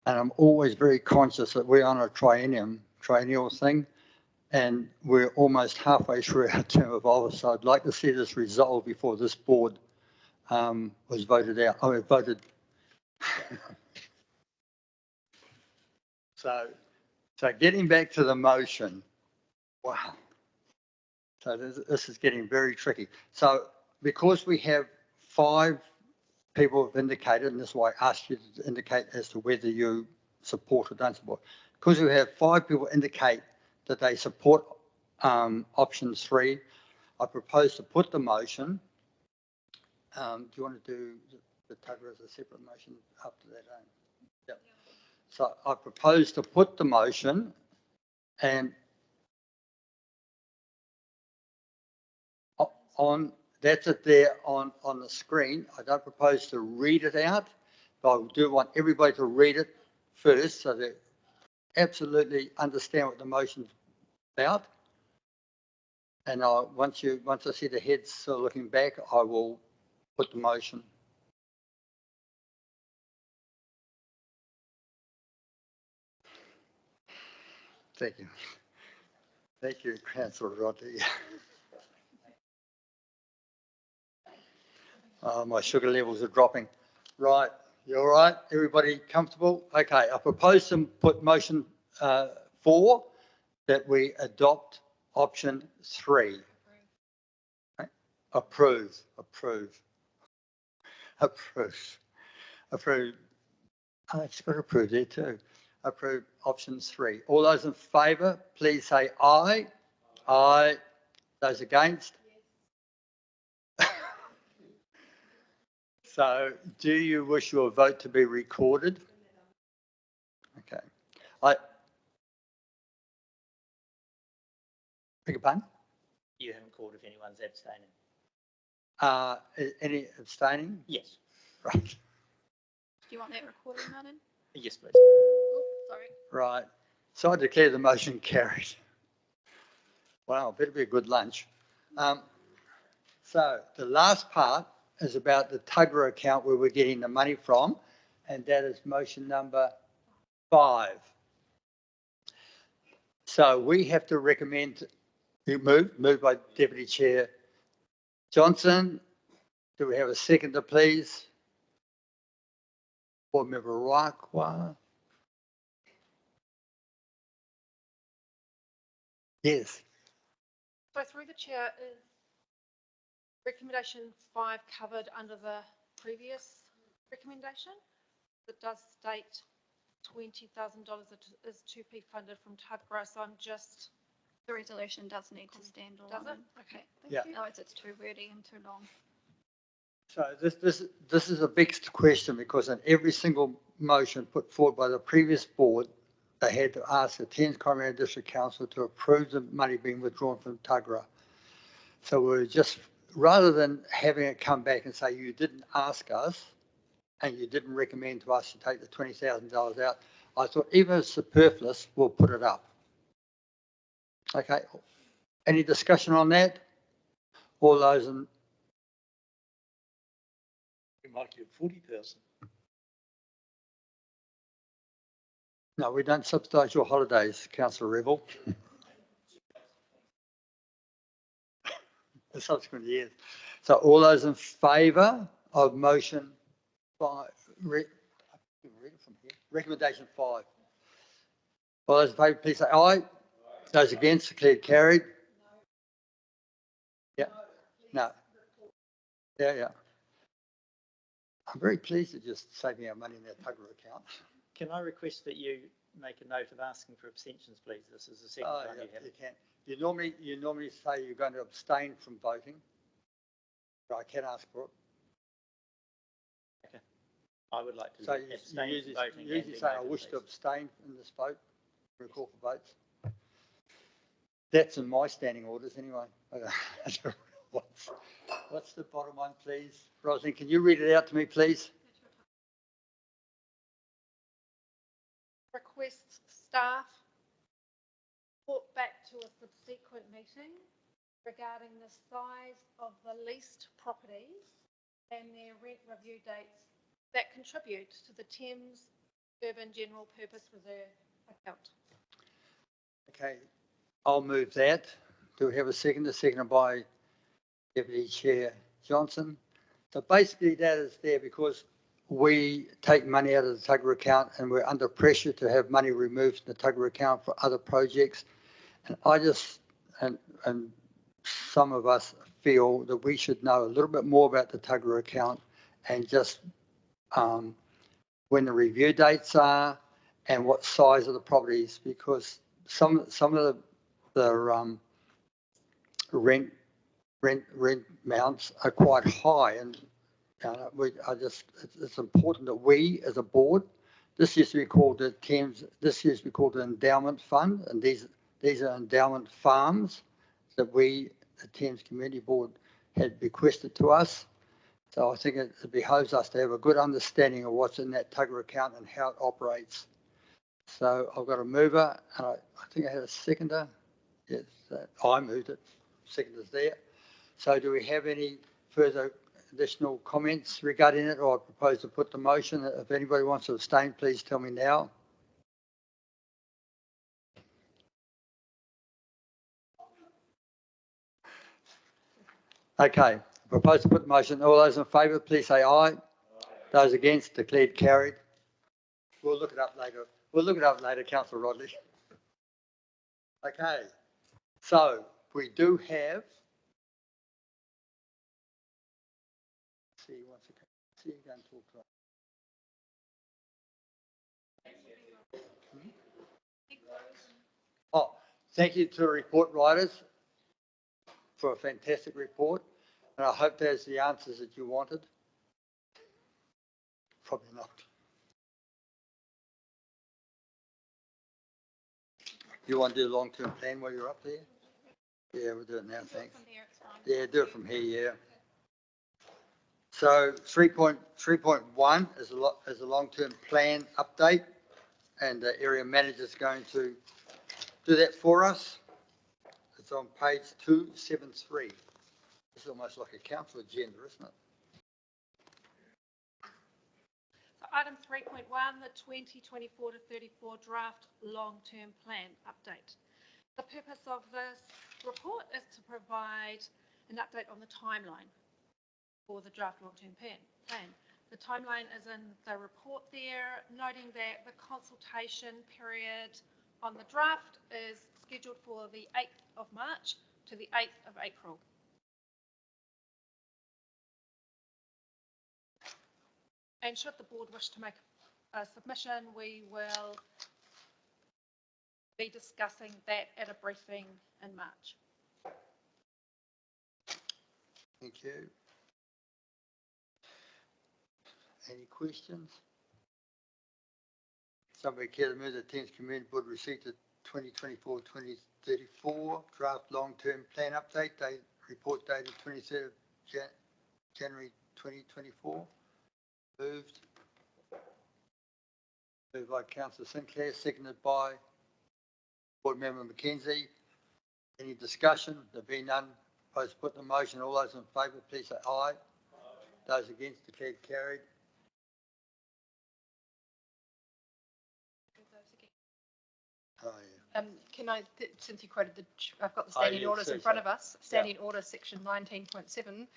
and I'm always very conscious that we're on a triennial thing, and we're almost halfway through our term of office. So I'd like to see this resolved before this board was voted out. Voted. So getting back to the motion. Wow. So this is getting very tricky. So because we have 5 people have indicated, and this is why I asked you to indicate as to whether you support or don't support. Because we have 5 people indicate that they support option 3, I propose to put the motion. Do you want to do the total as a separate motion after that? Yep. So I propose to put the motion, and that's it there on the screen. I don't propose to read it out, but I do want everybody to read it first so they absolutely understand what the motion's about. And once I see the heads sort of looking back, I will put the motion. Thank you. Thank you, Councillor Roddy. My sugar levels are dropping. Right, you all right? Everybody comfortable? Okay, I propose to put motion 4 that we adopt option 3. Okay. Approve. Oh, it's got approved there too. Approve option 3. All those in favour, please say aye. Aye. Those against? So, do you wish your vote to be recorded? Okay. Beg your pardon? You haven't called if anyone's abstaining. Any abstaining? Yes. Right. Do you want that recorded, Martin? Yes, please. Oh, sorry. Right. So I declare the motion carried. Wow, better be a good lunch. So the last part is about the Tuggerah account where we're getting the money from, and that is motion number 5. So we have to recommend, moved by Deputy Chair Johnson. Do we have a seconder, please? Board Member Rakwa. Yes. So through the chair, is recommendation 5 covered under the previous recommendation? That does state $20,000 is to be funded from Tuggerah, so I'm just, The resolution does need to stand alone. does it? Okay, thank Yeah. you. Otherwise, it's too wordy and too long. So this is a big question because in every single motion put forward by the previous board, they had to ask the Thames Community District Council to approve the money being withdrawn from Tuggerah. So we're just, rather than having it come back and say, you didn't ask us and you didn't recommend to us to take the $20,000 out, I thought even if it's superfluous, we'll put it up. Okay. Any discussion on that? All those in, We might get 40,000. no, we don't subsidise your holidays, Councillor Revel. The subsequent years. So all those in favour of motion 5, read it from here. Recommendation 5. All those in favour, please say aye. Those against, declared carried. Yeah. No. Yeah. I'm very pleased to just saving our money in that Tuggerah account. Can I request that you make a note of asking for abstentions, please? This is the second Oh, time yeah, you have. you can. You normally say you're going to abstain from voting, but I can ask for it. Okay. I would like to So abstain you from voting. usually and be say I noted, wish to please. abstain in this vote. We call for votes. That's in my standing orders anyway. What's the bottom one, please? Rosalind, can you read it out to me, please? Requests staff report back to a subsequent meeting regarding the size of the leased properties and their rent review dates that contribute to the Thames Urban General Purpose Reserve account. Okay, I'll move that. Do we have a second? A second by Deputy Chair Johnson. So basically that is there because we take money out of the Tuggerah account and we're under pressure to have money removed from the Tuggerah account for other projects. And I just, and some of us feel that we should know a little bit more about the Tuggerah account and just when the review dates are and what size of the properties, because some of the rent mounts are quite high, and it's important that we as a board, this used to be called the Thames, this used to be called the endowment fund, and these are endowment farms that we, the Thames Community Board, had bequested to us. So I think it behoves us to have a good understanding of what's in that Tuggerah account and how it operates. So I've got a mover, and I think I had a seconder. Yes, I moved it. Seconder's there. So do we have any further additional comments regarding it, or I propose to put the motion? If anybody wants to abstain, please tell me now. Okay, propose to put the motion. All those in favour, please say aye. Those against, declared carried. We'll look it up later. We'll look it up later, Councillor Rodley. Okay, so we do have. See, once again, see you going to talk to. Oh, thank you to the report writers for a fantastic report, and I hope there's the answers that you wanted. Probably not. You want to do the long-term plan while you're up there? Yeah, we'll do it now, thanks. Yeah, do it from here, yeah. So 3.1 is a long-term plan update, and the area manager is going to do that for us. It's on page 273. It's almost like a council agenda, isn't it? So item 3.1, the 2024 to 34 draft long-term plan update. The purpose of this report is to provide an update on the timeline for the draft long-term plan. The timeline is in the report there, noting that the consultation period on the draft is scheduled for the 8th of March to the 8th of April. And should the board wish to make a submission, we will be discussing that at a briefing in March. Thank you. Any questions? Somebody care to move the Thames Community Board received the 2024-2034 draft long-term plan update report dated 23rd of January 2024? Moved. Moved by Councillor Sinclair, seconded by Board Member Mackenzie. Any discussion? There be none. Opposed to put the motion. All those in favour, please say aye. Those against, declared carried. Oh, yeah. Can I, since you quoted I've got the standing orders in front of us, standing order section 19.7,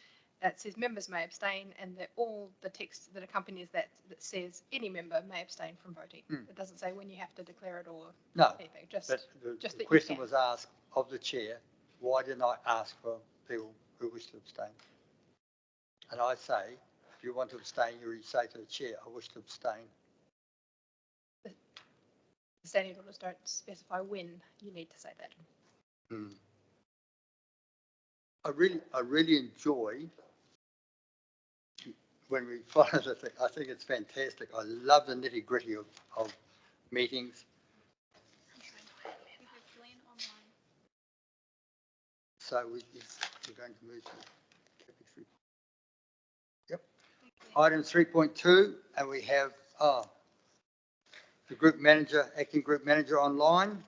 it says members may abstain, and all the text that accompanies that says any member may abstain from voting. It doesn't say when you have to declare it or anything. Just the question was asked of the chair, why didn't I ask for people who wish to abstain? And I say, if you want to abstain, you say to the chair, I wish to abstain. The standing orders don't specify when you need to say that. I really enjoy when we follow the thing. I think it's fantastic. I love the nitty gritty of meetings. So we're going to move to CAPEX report. Yep. Item 3.2, and we have the group manager, acting group manager online.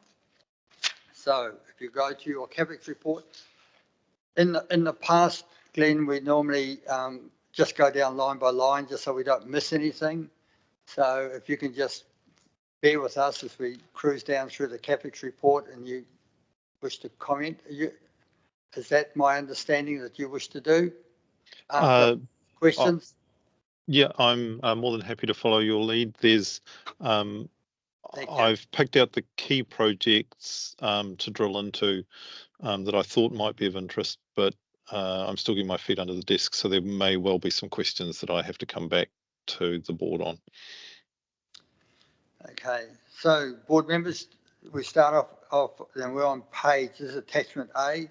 So if you go to your CAPEX report, in the past, Glenn, we normally just go down line by line just so we don't miss anything. So if you can just bear with us as we cruise down through the CAPEX report and you wish to comment. Is that my understanding that you wish to do? Questions? Yeah, I'm more than happy to follow your lead. There's I've picked out the key projects to drill into that I thought might be of interest, but I'm still getting my feet under the desk, so there may well be some questions that I have to come back to the board on. Okay, so board members, we start off and we're on page, this is attachment A.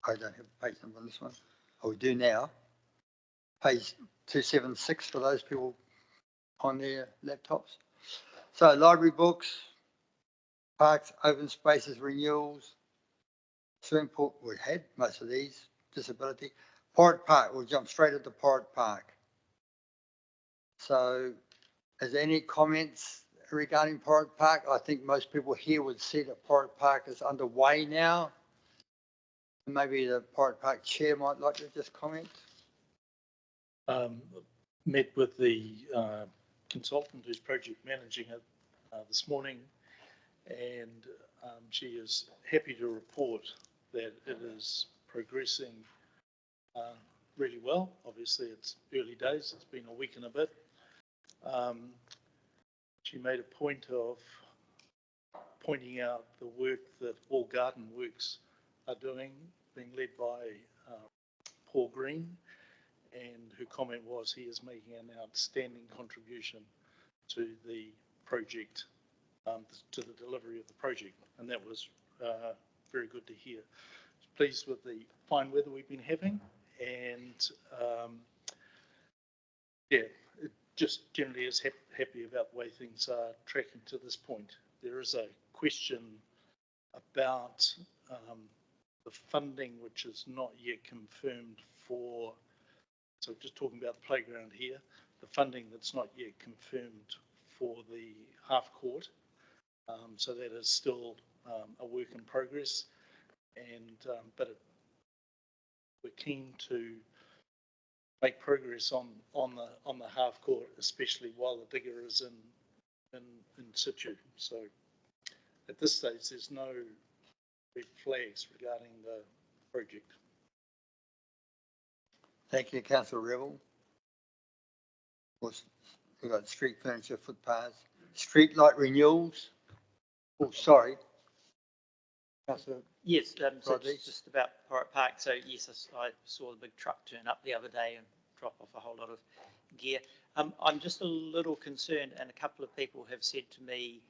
I don't have a page number on this one. Oh, we do now. Page 276 for those people on their laptops. So library books, parks, open spaces, renewals, swimming pool, we had most of these, disability. Porritt Park, we'll jump straight into Porritt Park. So is there any comments regarding Porritt Park? I think most people here would see that Porritt Park is underway now. Maybe the Porritt Park chair might like to just comment. Met with the consultant who's project managing it this morning, and she is happy to report that it is progressing really well. Obviously, it's early days. It's been a week and a bit. She made a point of pointing out the work that All Garden Works are doing, being led by Paul Green, and her comment was he is making an outstanding contribution to the project, to the delivery of the project, and that was very good to hear. Pleased with the fine weather we've been having, and yeah, it just generally is happy about the way things are tracking to this point. There is a question about the funding which is not yet confirmed for, so just talking about the playground here, the funding that's not yet confirmed for the half court. So that is still a work in progress, and but we're keen to make progress on the half court, especially while the digger is in situ. So at this stage, there's no red flags regarding the project. Thank you, Councillor Rebel. Of course, we've got street furniture, footpaths, street light renewals. Oh, sorry. Councillor. Yes, so Rodriguez. it's just about Pirate Park. So yes, I saw the big truck turn up the other day and drop off a whole lot of gear. I'm just a little concerned, and a couple of people have said to me,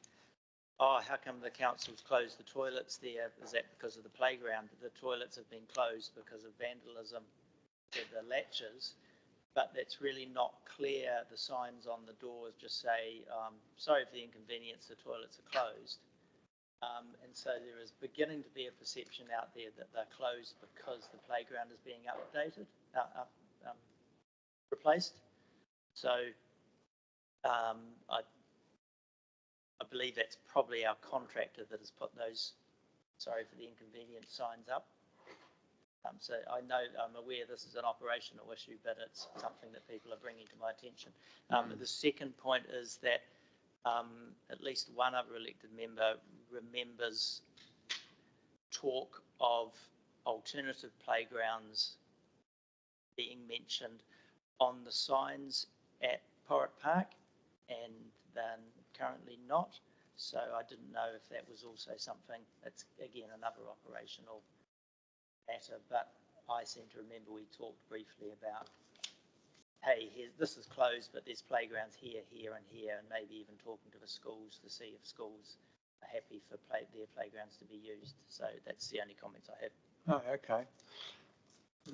oh, how come the council's closed the toilets there? Is that because of the playground? The toilets have been closed because of vandalism to the latches, but that's really not clear. The signs on the doors just say, sorry for the inconvenience, the toilets are closed. And so there is beginning to be a perception out there that they're closed because the playground is being updated, replaced. So I believe that's probably our contractor that has put those sorry for the inconvenience signs up. So I know, I'm aware this is an operational issue, but it's something that people are bringing to my attention. The second point is that at least one other elected member remembers talk of alternative playgrounds being mentioned on the signs at Pirate Park, and then currently not. So I didn't know if that was also something. It's again another operational matter, but I seem to remember we talked briefly about, hey, this is closed, but there's playgrounds here, here, and here, and maybe even talking to the schools to see if schools are happy for their playgrounds to be used. So that's the only comments I have. Oh, okay.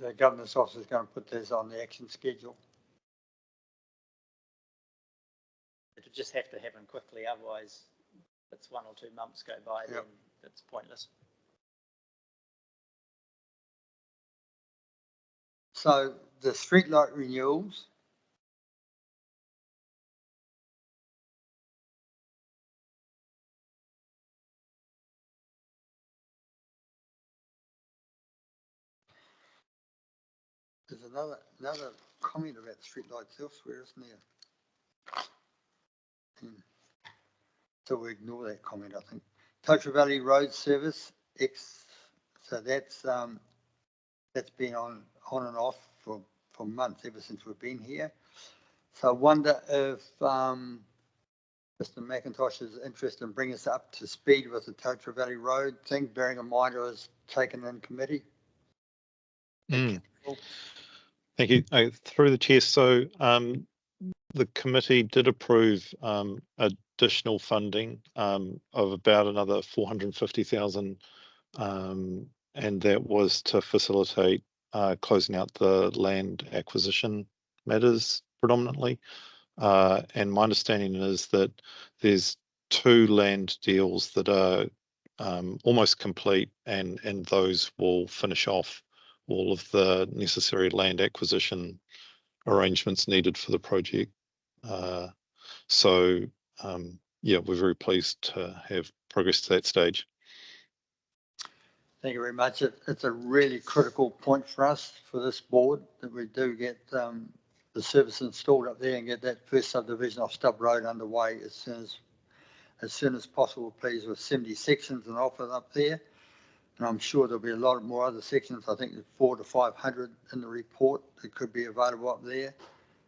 The Governor's office is going to put this on the action schedule. It would just have to happen quickly, otherwise it's 1 or 2 months go by, then it's pointless. So the streetlight renewals. There's another comment about streetlights elsewhere, isn't there? So we ignore that comment, I think. Totara Valley Road Service, so that's been on and off for months, ever since we've been here. So I wonder if Mr. McIntosh is interested in bringing us up to speed with the Totara Valley Road thing, bearing in mind it was taken in committee. Thank you. Through the chair, so the committee did approve additional funding of about another 450,000, and that was to facilitate closing out the land acquisition matters predominantly. And my understanding is that there's 2 land deals that are almost complete, and those will finish off all of the necessary land acquisition arrangements needed for the project. So yeah, we're very pleased to have progress to that stage. Thank you very much. It's a really critical point for us, for this board, that we do get the service installed up there and get that first subdivision off Stub Road underway as soon as possible, please, with 70 sections and offer up there. And I'm sure there'll be a lot more other sections. I think there's 400 to 500 in the report that could be available up there.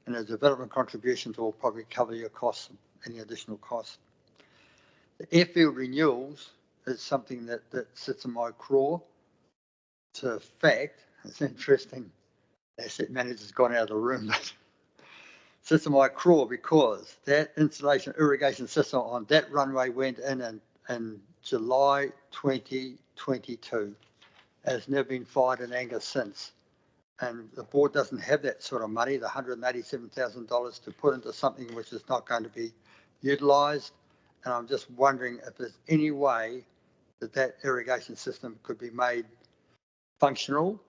And the development contributions will probably cover your costs, any additional costs. The airfield renewals is something that sits in my craw. To fact, it's interesting, asset manager's gone out of the room, but sits in my craw because that installation irrigation system on that runway went in July 2022. Has never been fired in anger since. And the board doesn't have that sort of money, the $187,000 to put into something which is not going to be utilised. And I'm just wondering if there's any way that irrigation system could be made functional.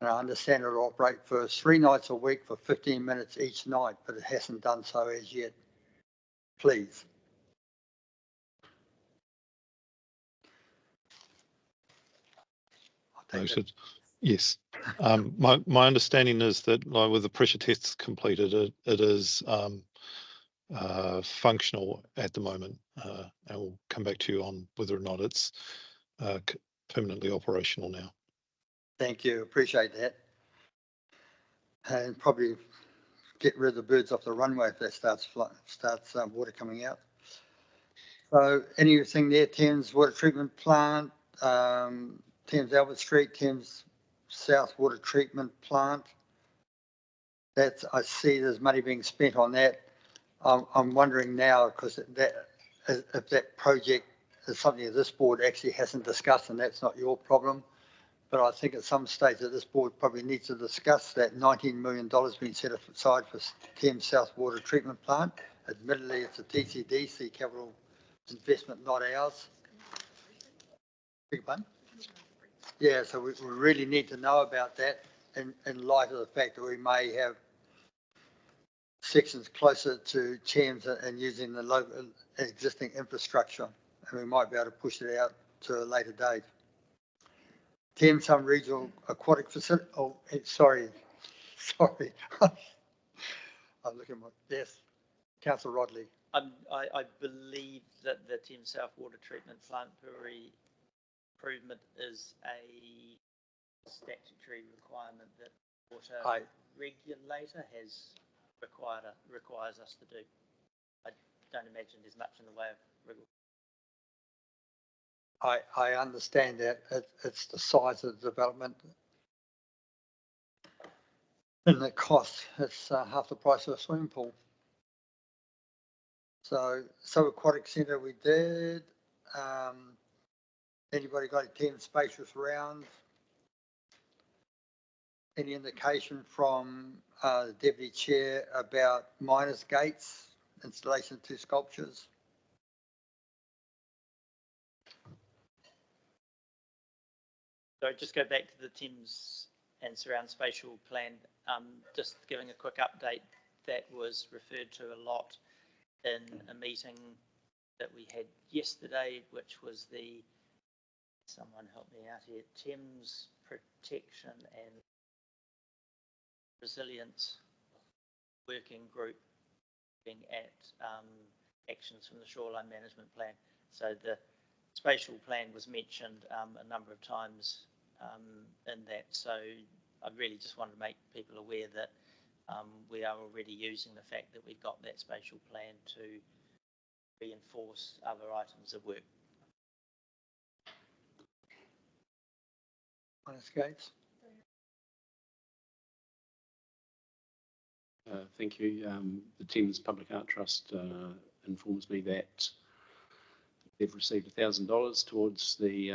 And I understand it'll operate for 3 nights a week for 15 minutes each night, but it hasn't done so as yet. Please. Noted. Yes. My understanding is that like, with the pressure tests completed, it is functional at the moment. And we'll come back to you on whether or not it's permanently operational now. Thank you. Appreciate that. And probably get rid of the birds off the runway if that starts water coming out. So anything there, Thames Water Treatment Plant, Thames Albert Street, Thames South Water Treatment Plant. That's, I see there's money being spent on that. I'm wondering now, because if that project is something that this board actually hasn't discussed, and that's not your problem, but I think at some stage that this board probably needs to discuss that $19 million being set aside for Thames South Water Treatment Plant. Admittedly, it's a TCDC capital investment, not ours. Big one. Yeah, so we really need to know about that in light of the fact that we may have sections closer to Thames and using the local existing infrastructure, and we might be able to push it out to a later date. Thames Some Regional Aquatic Facility. Oh, sorry. I'm looking at my yes, Councillor Rodley. I believe that the Thames South Water Treatment Plant improvement is a statutory requirement that water regulator requires us to do. I don't imagine there's much in the way of regulation. I understand that it's the size of the development and the cost. It's half the price of a swimming pool. So aquatic centre we did. Anybody got 10 spacious rounds? Any indication from the Deputy Chair about miners gates, installation of 2 sculptures? So just go back to the Thames and Surround Spatial Plan, just giving a quick update. That was referred to a lot in a meeting that we had yesterday, which was the, someone help me out here, Thames Protection and Resilience Working Group, looking at actions from the Shoreline Management Plan. So the spatial plan was mentioned a number of times in that. So I really just wanted to make people aware that we are already using the fact that we've got that spatial plan to reinforce other items of work. Miners gates. Thank you. The Thames Public Art Trust informs me that they've received $1,000 towards the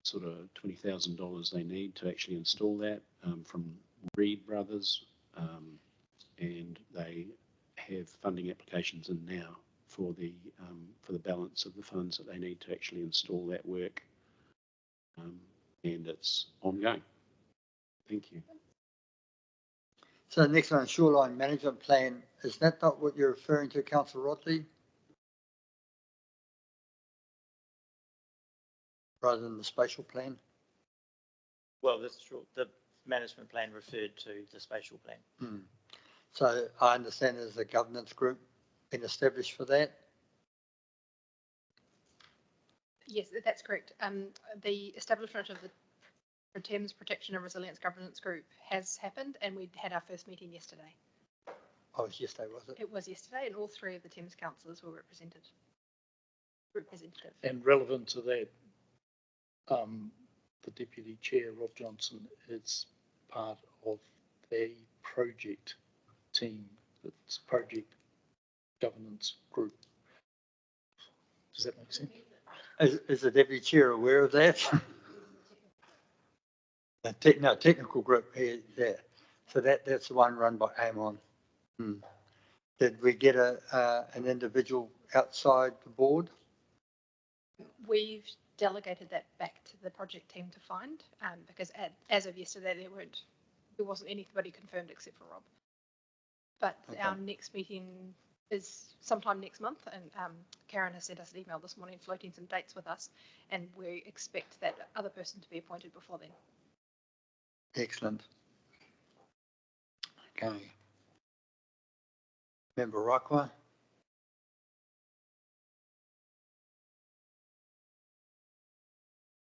sort of $20,000 they need to actually install that from Reed Brothers, and they have funding applications in now for the balance of the funds that they need to actually install that work, and it's ongoing. Thank you. So the next one, Shoreline Management Plan, is that not what you're referring to, Councillor Rodley? Rather than the spatial plan? Well, the management plan referred to the spatial plan. So I understand there's a governance group been established for that? Yes, that's correct. The establishment of the Thames Protection and Resilience Governance Group has happened, and we had our first meeting yesterday. Oh, it was yesterday, was it? It was yesterday, and all 3 of the Thames councillors were representative. And relevant to that, the Deputy Chair, Rob Johnson, is part of the project team, it's project governance group. Does that make sense? Is the Deputy Chair aware of that? No, technical group here, yeah. So that's the one run by Amon. Did we get an individual outside the board? We've delegated that back to the project team to find, because as of yesterday, there wasn't anybody confirmed except for Rob. But Okay. our next meeting is sometime next month, and Karen has sent us an email this morning floating some dates with us, and we expect that other person to be appointed before then. Excellent. Okay. Member Rakwa?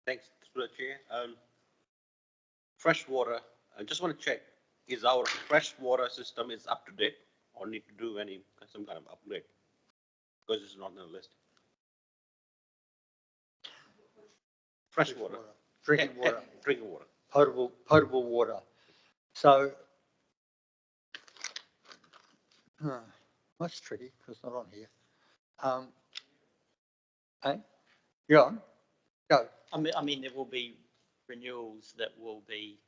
Thanks, through the chair. Fresh water, I just want to check, is our fresh water system is up to date or need to do some kind of upgrade? Because it's not on the list. Fresh water. Drinking water. Drinking water. Potable water. So, that's tricky because it's not on here. Hey, you on? Go. I mean, there will be renewals that will be,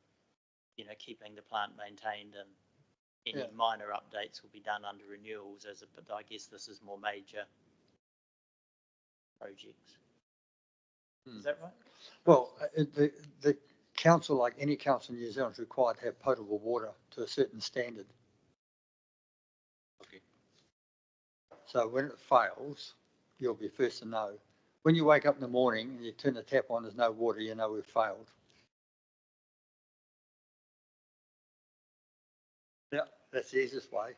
keeping the plant maintained, and any minor updates will be done under renewals but I guess this is more major projects. Is that right? Well, the council, like any council in New Zealand, is required to have potable water to a certain standard. Okay. So when it fails, you'll be first to know. When you wake up in the morning and you turn the tap on, there's no water, you know we've failed. Yeah, that's the easiest way.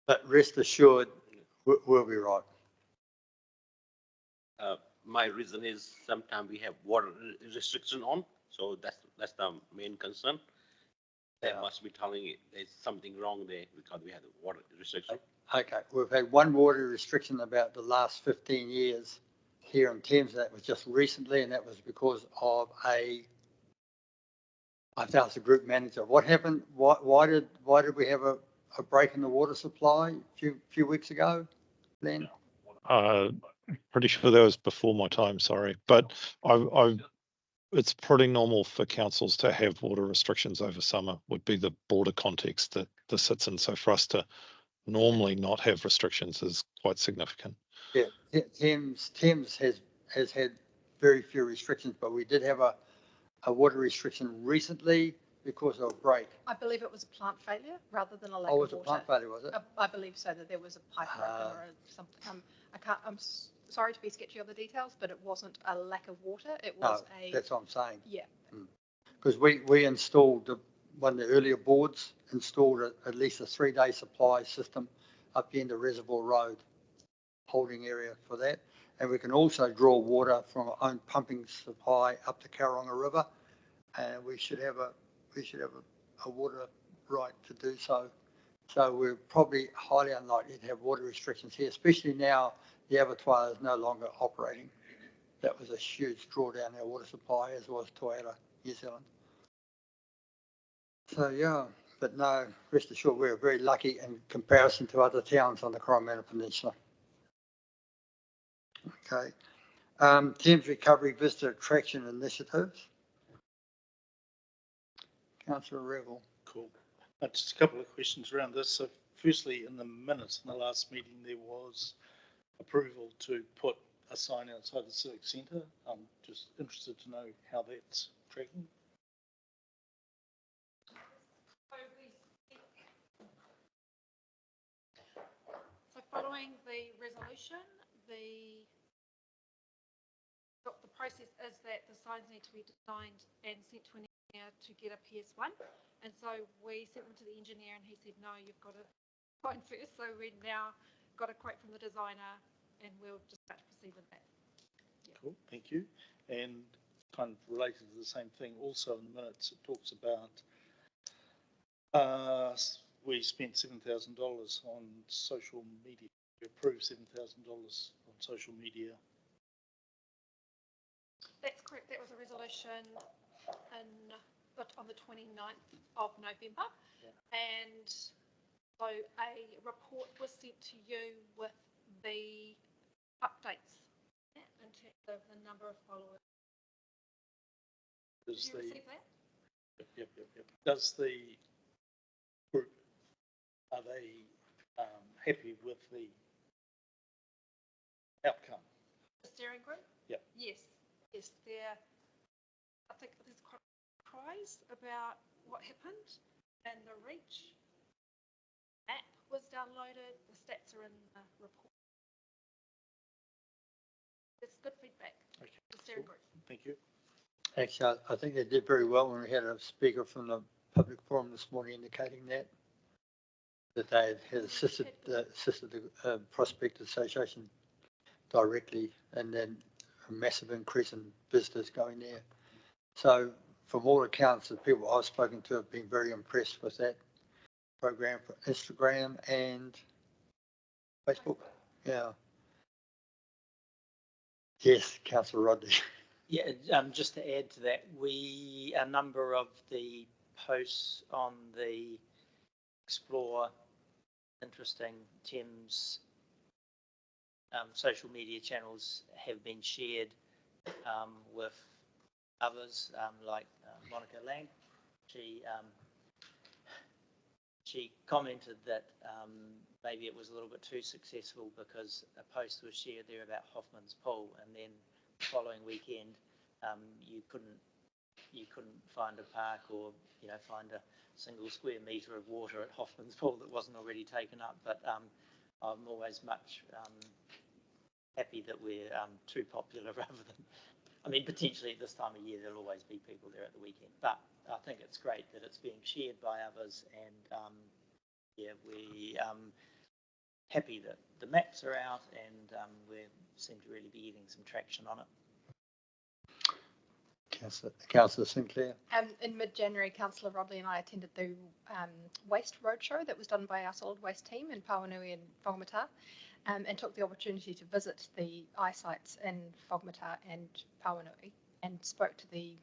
But rest assured, we'll be right. My reason is sometimes we have water restriction on, so that's the main concern. They must be telling it there's something wrong there because we have the water restriction. Okay, we've had one water restriction about the last 15 years here in Thames. That was just recently, and that was because of I was the group manager. What happened? Why did we have a break in the water supply a few weeks ago, Len? Pretty sure that was before my time, sorry. But it's pretty normal for councils to have water restrictions over summer, would be the border context that this sits in. So for us to normally not have restrictions is quite significant. Yeah, Thames has had very few restrictions, but we did have a water restriction recently because of a break. I believe it was a plant failure rather than a lack of water. Oh, was it plant failure, was it? I believe so, that there was a pipe broken or something. I'm sorry to be sketchy on the details, but it wasn't a lack of water. It was that's what I'm saying. Yeah. Because we installed one of the earlier boards, installed at least a 3-day supply system up the end of Reservoir Road, holding area for that. And we can also draw water from our own pumping supply up the Karonga River, and we should have a water right to do so. So we're probably highly unlikely to have water restrictions here, especially now the abattoir is no longer operating. That was a huge drawdown in our water supply, as was Toyota, New Zealand. So yeah, but no, rest assured we're very lucky in comparison to other towns on the Coromandel Peninsula. Okay. Thames Recovery Visitor Attraction Initiatives. Councillor Revel. Cool. Just a couple of questions around this. So firstly, in the minutes in the last meeting, there was approval to put a sign outside the Civic Centre. I'm just interested to know how that's tracking. So following the resolution, the process is that the signs need to be designed and sent to an engineer to get a PS1. And so we sent them to the engineer and he said, no, you've got to find first. So we now got a quote from the designer and we'll just start to proceed with that. Yeah. Cool, thank you. And kind of related to the same thing, also in the minutes, it talks about we spent $7,000 on social media. We approved $7,000 on social media. That's correct. That was a resolution on the 29th of November. Yeah. And so a report was sent to you with the updates in terms of the number of followers. Did you receive that? Yep. Does the group, are they happy with the outcome. The steering group? Yep. Yes, I think there's quite surprise about what happened, and the reach map was downloaded, the stats are in the report. It's good feedback, Okay, the steering cool. group. Thank you. Actually, I think they did very well when we had a speaker from the public forum this morning indicating that they had assisted the Prospect Association directly, and then a massive increase in visitors going there. So from all accounts, the people I've spoken to have been very impressed with that program for Instagram and Facebook. Yeah. Yes, Councillor Rodney. Yeah, just to add to that, a number of the posts on the Explore Interesting Thames social media channels have been shared with others, like Monica Lang. She commented that maybe it was a little bit too successful because a post was shared there about Hoffman's Pool, and then the following weekend you couldn't find a park or find a single square metre of water at Hoffman's Pool that wasn't already taken up. But I'm always much happy that we're too popular rather than, I mean, potentially at this time of year there'll always be people there at the weekend, but I think it's great that it's being shared by others, and yeah, we happy that the maps are out, and we seem to really be getting some traction on it. Councillor Sinclair. In mid-January, Councillor Rodley and I attended the waste roadshow that was done by our solid waste team in Pauanui and Whangamata, and took the opportunity to visit the sites in Whangamata and Pauanui, and spoke to the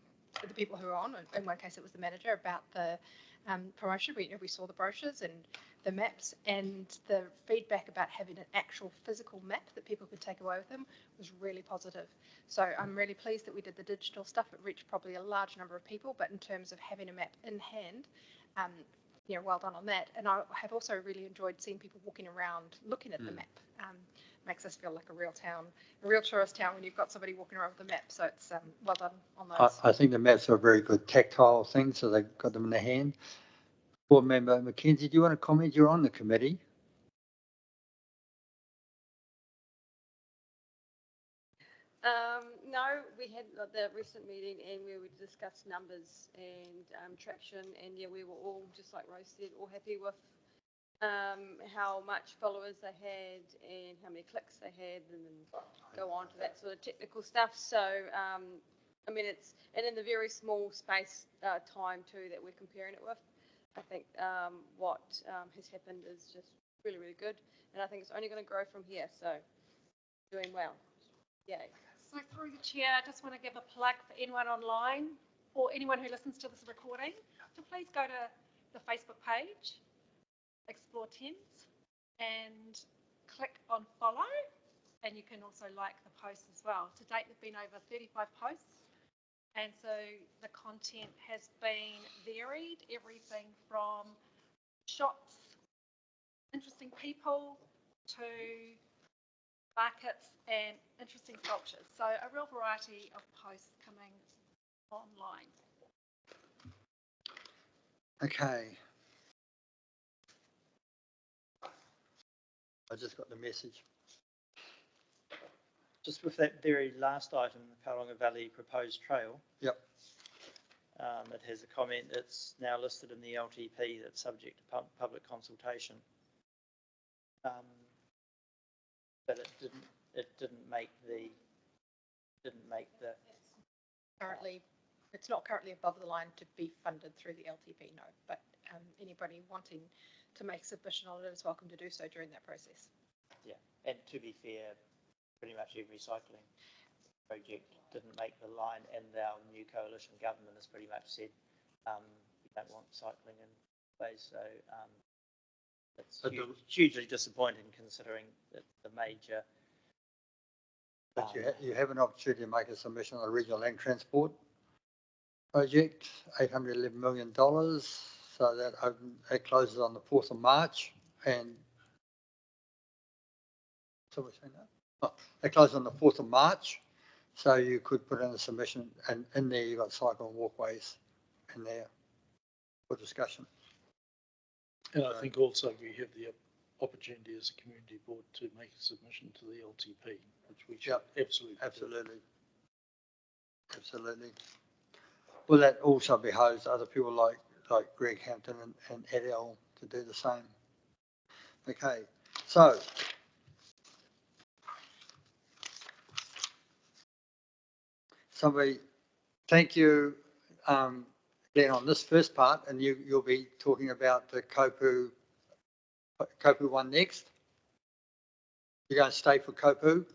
people who were on. In one case, it was the manager, about the promotion. We saw the brochures and the maps, and the feedback about having an actual physical map that people could take away with them was really positive. So I'm really pleased that we did the digital stuff. It reached probably a large number of people, but in terms of having a map in hand, well done on that. And I have also really enjoyed seeing people walking around looking at the map. Makes us feel like a real town, a real tourist town when you've got somebody walking around with a map. So it's well done on those. I think the maps are a very good tactile thing, so they've got them in their hand. Board Member Mackenzie, do you want to comment? You're on the committee. No, we had the recent meeting and where we discussed numbers and traction, and yeah, we were all, just like Rose said, all happy with how much followers they had and how many clicks they had, and then go on to that sort of technical stuff. So I mean, it's, and in the very small space time too that we're comparing it with, I think what has happened is just really, really good, and I think it's only going to grow from here. So doing well. Yay. So through the chair, I just want to give a plug for anyone online or anyone who listens to this recording to please go to the Facebook page, Explore Thames, and click on follow, and you can also like the posts as well. To date, there have been over 35 posts, and so the content has been varied, everything from shops, interesting people, to markets and interesting sculptures. So a real variety of posts coming online. Okay. I just got the message. Just with that very last item, the Tauranga Valley proposed trail. Yep. It has a comment. It's now listed in the LTP that's subject to public consultation. But it didn't make the. Currently, it's not currently above the line to be funded through the LTP, no. But anybody wanting to make submission on it is welcome to do so during that process. Yeah, and to be fair, pretty much every cycling project didn't make the line, and our new coalition government has pretty much said we don't want cycling in ways. So it's hugely disappointing considering that the major. But you have an opportunity to make a submission on the regional land transport project, $811 million. So that closes on the 4th of March. And so we're saying that? They close on the 4th of March. So you could put in a submission, and in there you've got cycle and walkways in there for discussion. And I think also we have the opportunity as a community board to make a submission to the LTP, which we should absolutely. Absolutely. Well, that also behoves other people like Greg Hampton and Ed L to do the same. Okay, so somebody, thank you, Glenn, on this first part, and you'll be talking about the Kopu one next. You're going to stay for Kopu?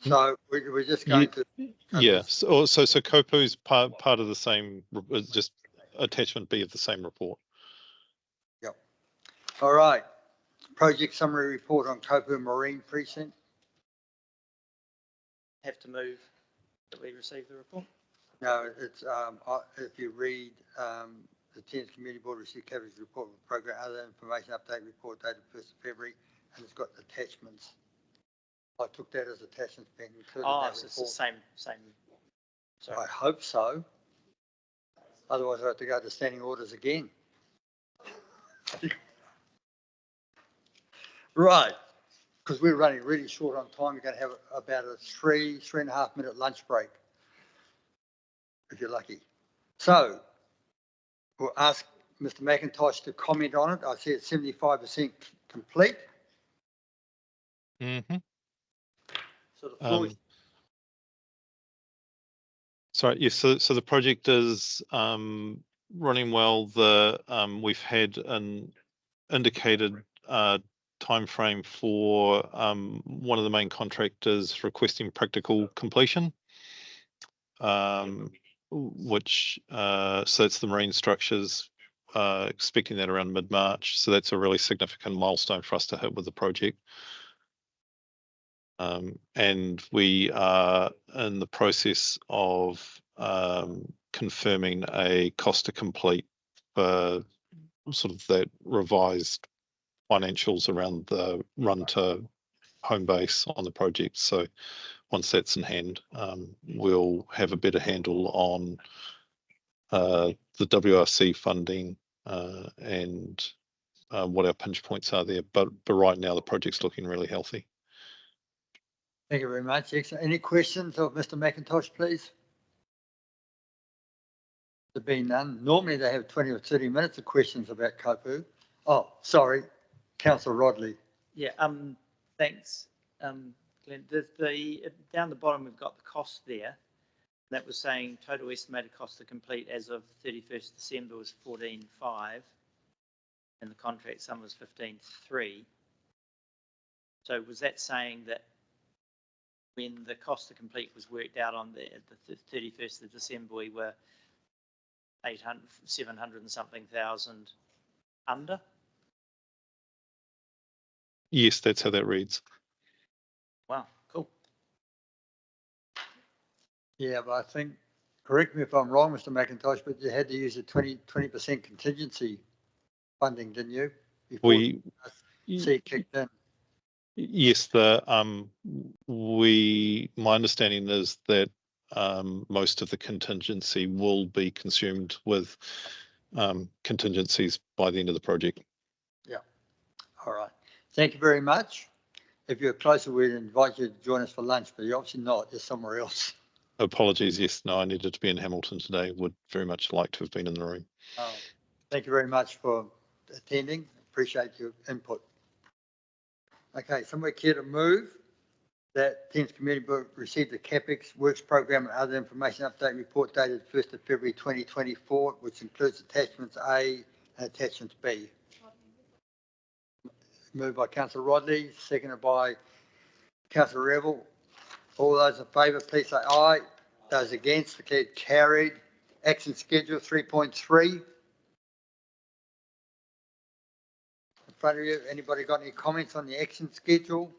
So we're just going to. Yeah. So Kopu's part of the same, just attachment B of the same report. Yep. All right. Project summary report on Kopu Marine Precinct. Have to move that we receive the report? No, it's if you read the Thames Community Board received CAPEX report with program other information update report dated 1st of February, and it's got attachments. I took that as attachments being included in that So report. it's the same. Sorry. I hope so. Otherwise I have to go to standing orders again. Right, because we're running really short on time. We're going to have about a 3.5 minute lunch break, if you're lucky. So we'll ask Mr. McIntosh to comment on it. I see it's 75% complete. Mm-hmm. So the floor is Sorry, yes. So the project is running well. We've had an indicated time frame for one of the main contractors requesting practical completion, which so that's the marine structures, expecting that around mid-March. So that's a really significant milestone for us to hit with the project. And we are in the process of confirming a cost to complete for sort of that revised financials around the run to home base on the project. So once that's in hand, we'll have a better handle on the WRC funding and what our pinch points are there. But right now the project's looking really healthy. Thank you very much. Excellent. Any questions of Mr. McIntosh, please? There being none. Normally they have 20 or 30 minutes of questions about Kopu. Oh, sorry, Councillor Rodley. Yeah. Thanks, Glenn. Down the bottom we've got the cost there. That was saying total estimated cost to complete as of 31st December was 14.5, and the contract sum was 15.3. So was that saying that when the cost to complete was worked out on the 31st of December, we were 700 and something thousand under? Yes, that's how that reads. Wow, cool. Yeah, but I think, correct me if I'm wrong, Mr. McIntosh, but you had to use a 20% contingency funding, didn't you? Before C kicked in. Yes, my understanding is that most of the contingency will be consumed with contingencies by the end of the project. Yeah. All right. Thank you very much. If you're closer, we'd invite you to join us for lunch, but you're obviously not. You're somewhere else. Apologies. Yes, no, I needed to be in Hamilton today. Would very much like to have been in the room. Thank you very much for attending. Appreciate your input. Okay, somewhere care to move that Thames Community Board received the CAPEX works program and other information update report dated 1st of February 2024, which includes attachments A and attachments B. Moved by Councillor Rodley, seconded by Councillor Revel. All those in favour, please say aye. Those against, declared carried. Action schedule 3.3. In front of you, anybody got any comments on the action schedule?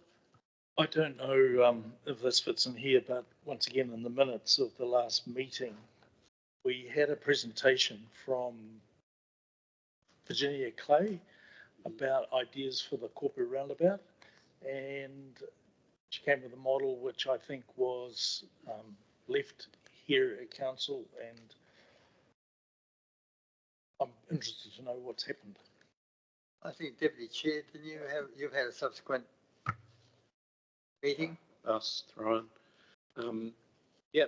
I don't know if this fits in here, but once again, in the minutes of the last meeting, we had a presentation from Virginia Clay about ideas for the corporate roundabout, and she came with a model which I think was left here at council, and I'm interested to know what's happened. I think Deputy Chair, you've had a subsequent meeting? Us, Ryan. Yeah,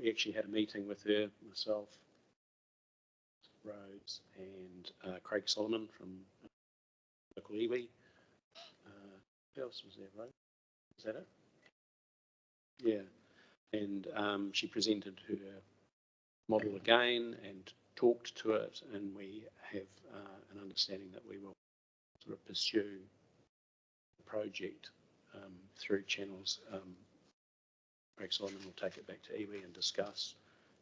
we actually had a meeting with her, myself, Rose, and Craig Solomon from local iwi. Who else was there, Rose? Is that it? Yeah, and she presented her model again and talked to it, and we have an understanding that we will sort of pursue the project through channels. Craig Solomon will take it back to iwi and discuss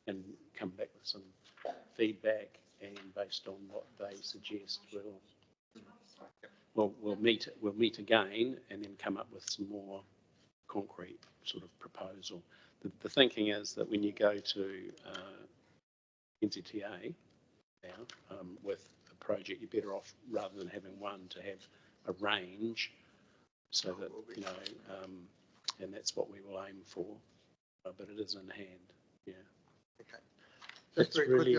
and come back with some feedback, and based on what they suggest, we'll meet again and then come up with some more concrete sort of proposal. The thinking is that when you go to NZTA now with a project, you're better off, rather than having one, to have a range, so that and that's what we will aim for. But it is in hand. Yeah. Okay. That's really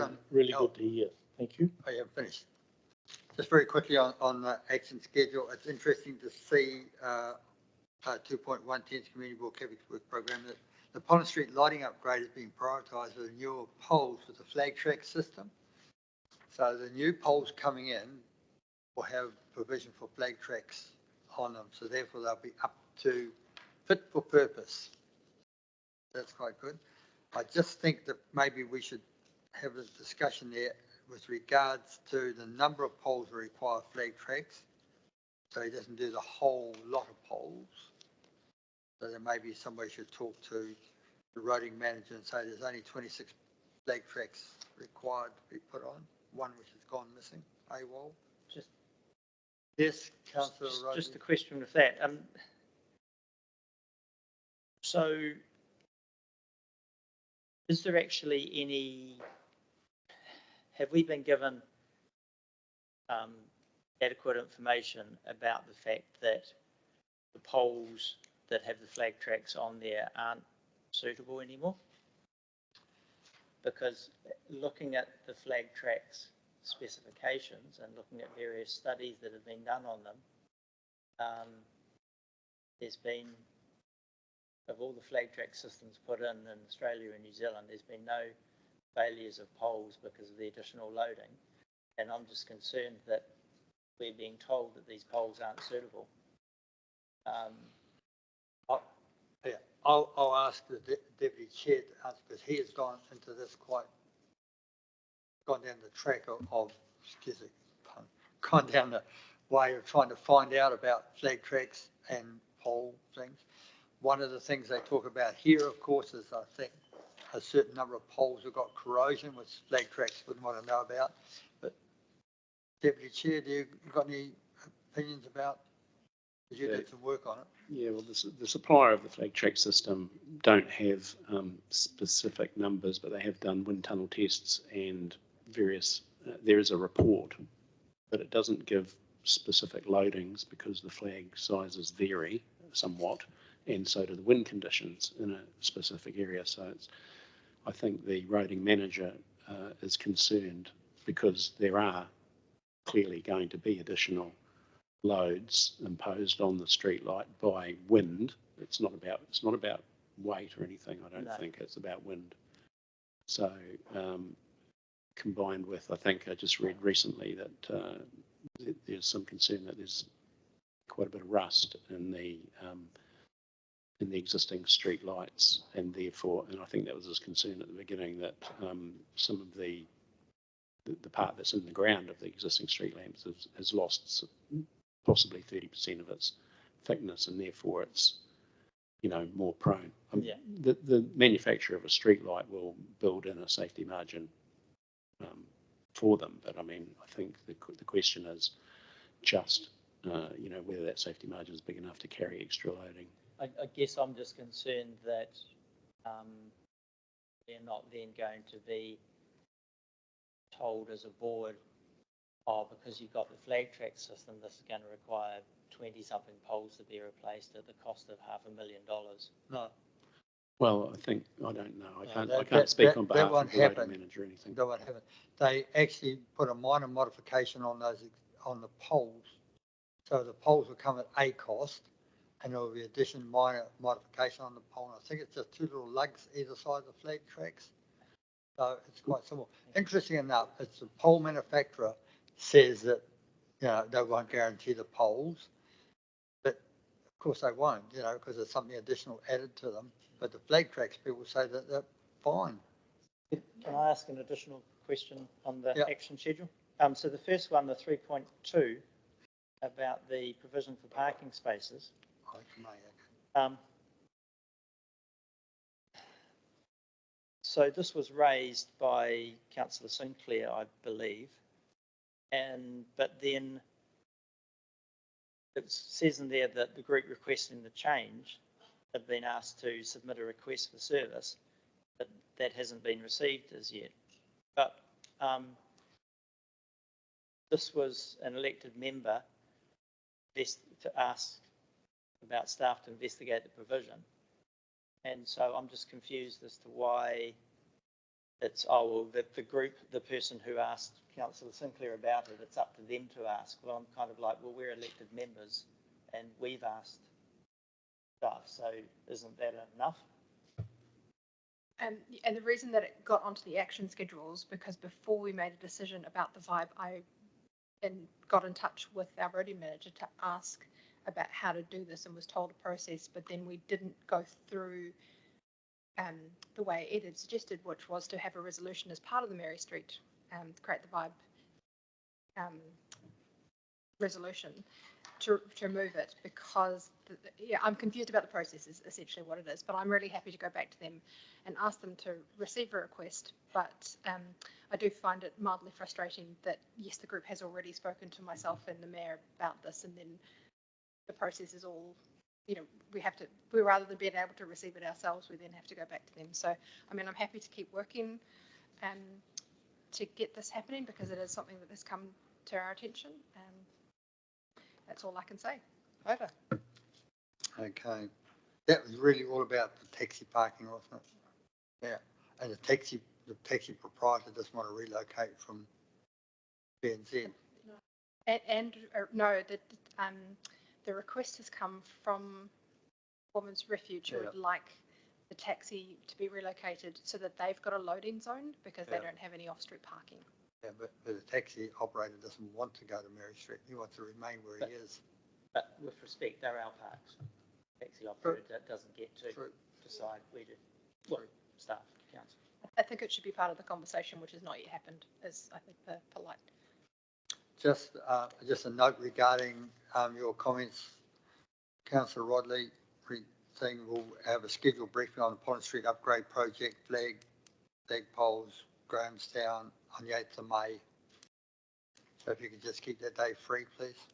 good to hear. Thank you. I have finished. Just very quickly on the action schedule, it's interesting to see 2.1 Thames Community Board CAPEX work program that the Pond Street lighting upgrade is being prioritised with newer poles with the flag track system. So the new poles coming in will have provision for flag tracks on them. So therefore they'll be up to fit for purpose. That's quite good. I just think that maybe we should have a discussion there with regards to the number of poles that require flag tracks. So he doesn't do the whole lot of poles. So there maybe somebody should talk to the roading manager and say there's only 26 flag tracks required to be put on, one which has gone missing, AWOL. Yes, Councillor Rose. Just a question with that. So is there actually any, have we been given adequate information about the fact that the poles that have the flag tracks on there aren't suitable anymore? Because looking at the flag tracks specifications and looking at various studies that have been done on them, there's been, of all the flag track systems put in Australia and New Zealand, there's been no failures of poles because of the additional loading. And I'm just concerned that we're being told that these poles aren't suitable. I'll ask the Deputy Chair to answer, because he has gone into this gone down the track of excuse me, gone down the way of trying to find out about flag tracks and pole things. One of the things they talk about here, of course, is I think a certain number of poles have got corrosion, which flag tracks wouldn't want to know about. But Deputy Chair, do you got any opinions about? Because you did some work on it. Yeah, well, the supplier of the flag track system don't have specific numbers, but they have done wind tunnel tests and various. There is a report, but it doesn't give specific loadings because the flag sizes vary somewhat, and so do the wind conditions in a specific area. So I think the roading manager is concerned because there are clearly going to be additional loads imposed on the street light by wind. It's not about weight or anything. I don't think it's about wind. So combined with, I think I just read recently that there's some concern that there's quite a bit of rust in the existing street lights, and therefore, and I think that was his concern at the beginning, that some of the part that's in the ground of the existing street lamps has lost possibly 30% of its thickness, and therefore it's, more prone. The manufacturer of a street light will build in a safety margin for them, but I mean, I think the question is just whether that safety margin is big enough to carry extra loading. I guess I'm just concerned that they're not then going to be told as a board oh, because you've got the flag track system, this is going to require 20-something poles to be replaced at the cost of $500,000. No, Well, I don't know. I No, can't speak on that behalf of won't the local happen. manager or anything. that won't happen. They actually put a minor modification on on the poles. So the poles will come at a cost, and there will be additional minor modification on the pole. And I think it's just 2 little lugs either side of the flag tracks. So it's quite simple. Interesting enough, it's the pole manufacturer says that, they won't guarantee the poles, but of course they won't, because there's something additional added to them. But the flag tracks people say that they're fine. Can I ask an additional question on the Yeah. action schedule? So the first one, the 3.2, about the provision for parking spaces. So this was raised by Councillor Sinclair, I believe, but then it says in there that the group requesting the change have been asked to submit a request for service, but that hasn't been received as yet. But this was an elected member to ask about staff to investigate the provision. And so I'm just confused as to why it's, the group, the person who asked Councillor Sinclair about it, it's up to them to ask. Well, I'm kind of like, well, we're elected members and we've asked stuff, so isn't that enough? And the reason that it got onto the action schedules, because before we made a decision about the vibe, I got in touch with our roadie manager to ask about how to do this and was told a process, but then we didn't go through the way Ed had suggested, which was to have a resolution as part of the Mary Street create the vibe resolution to remove it, because I'm confused about the process is essentially what it is, but I'm really happy to go back to them and ask them to receive a request. But I do find it mildly frustrating that, yes, the group has already spoken to myself and the mayor about this, and then the process is all, we rather than being able to receive it ourselves, we then have to go back to them. So, I mean, I'm happy to keep working to get this happening, because it is something that has come to our attention. That's all I can say. Over. Okay. That was really all about the taxi parking, wasn't it? Yeah. And the taxi proprietor doesn't want to relocate from BNZ. No, the request has come from Women's Refuge, who would like the taxi to be relocated so that they've got a loading zone, because they don't have any off-street parking. Yeah, but the taxi operator doesn't want to go to Mary Street. He wants to remain where he is. But with respect, they're our parks. Taxi operator doesn't get to decide where to staff, council. I think it should be part of the conversation, which has not yet happened, is I think the polite. Just a note regarding your comments, Councillor Rodley, saying we'll have a scheduled briefing on the Pond Street upgrade project, flag poles, Grahamstown, on the 8th of May. So if you could just keep that day free, please.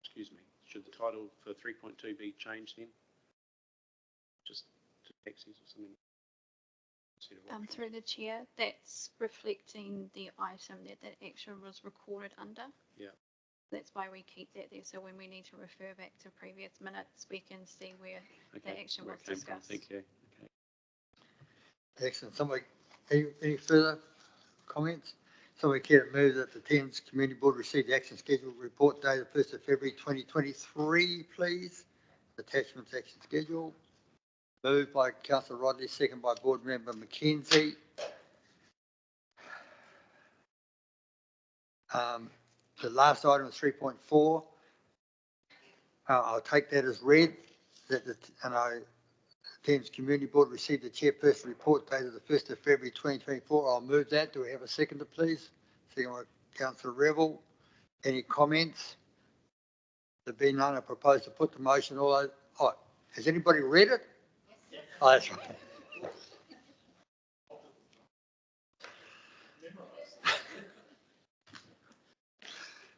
Excuse me, should the title for 3.2 be changed then? Just to taxis or something? Through the chair, that's reflecting the item that action was recorded under. Yeah. That's why we keep that there. So when we need to refer back to previous minutes, we can see where the action was discussed. Thank you. Okay. Excellent. Somebody, any further comments? Somebody care to move that the Thames Community Board receive the action schedule report dated 1st of February 2023, please? Attachments action schedule. Moved by Councillor Rodley, second by Board Member Mackenzie. The last item is 3.4. I'll take that as read. Thames Community Board received the Chairperson Report dated the 1st of February 2024. I'll move that. Do we have a seconder, please? Second by Councillor Revel. Any comments? There being none, I propose to put the motion. Has anybody read it? Yes. Oh, that's right.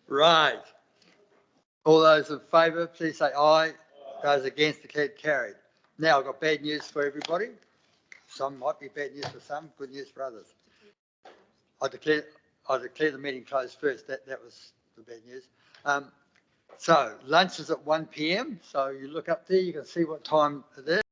Right. All those in favour, please say aye. Those against, declared carried. Now, I've got bad news for everybody. some might be bad news for some, good news for others. I declare the meeting closed first. That was the bad news. So lunch is at 1 p.m. So you look up there, you can see what time it is.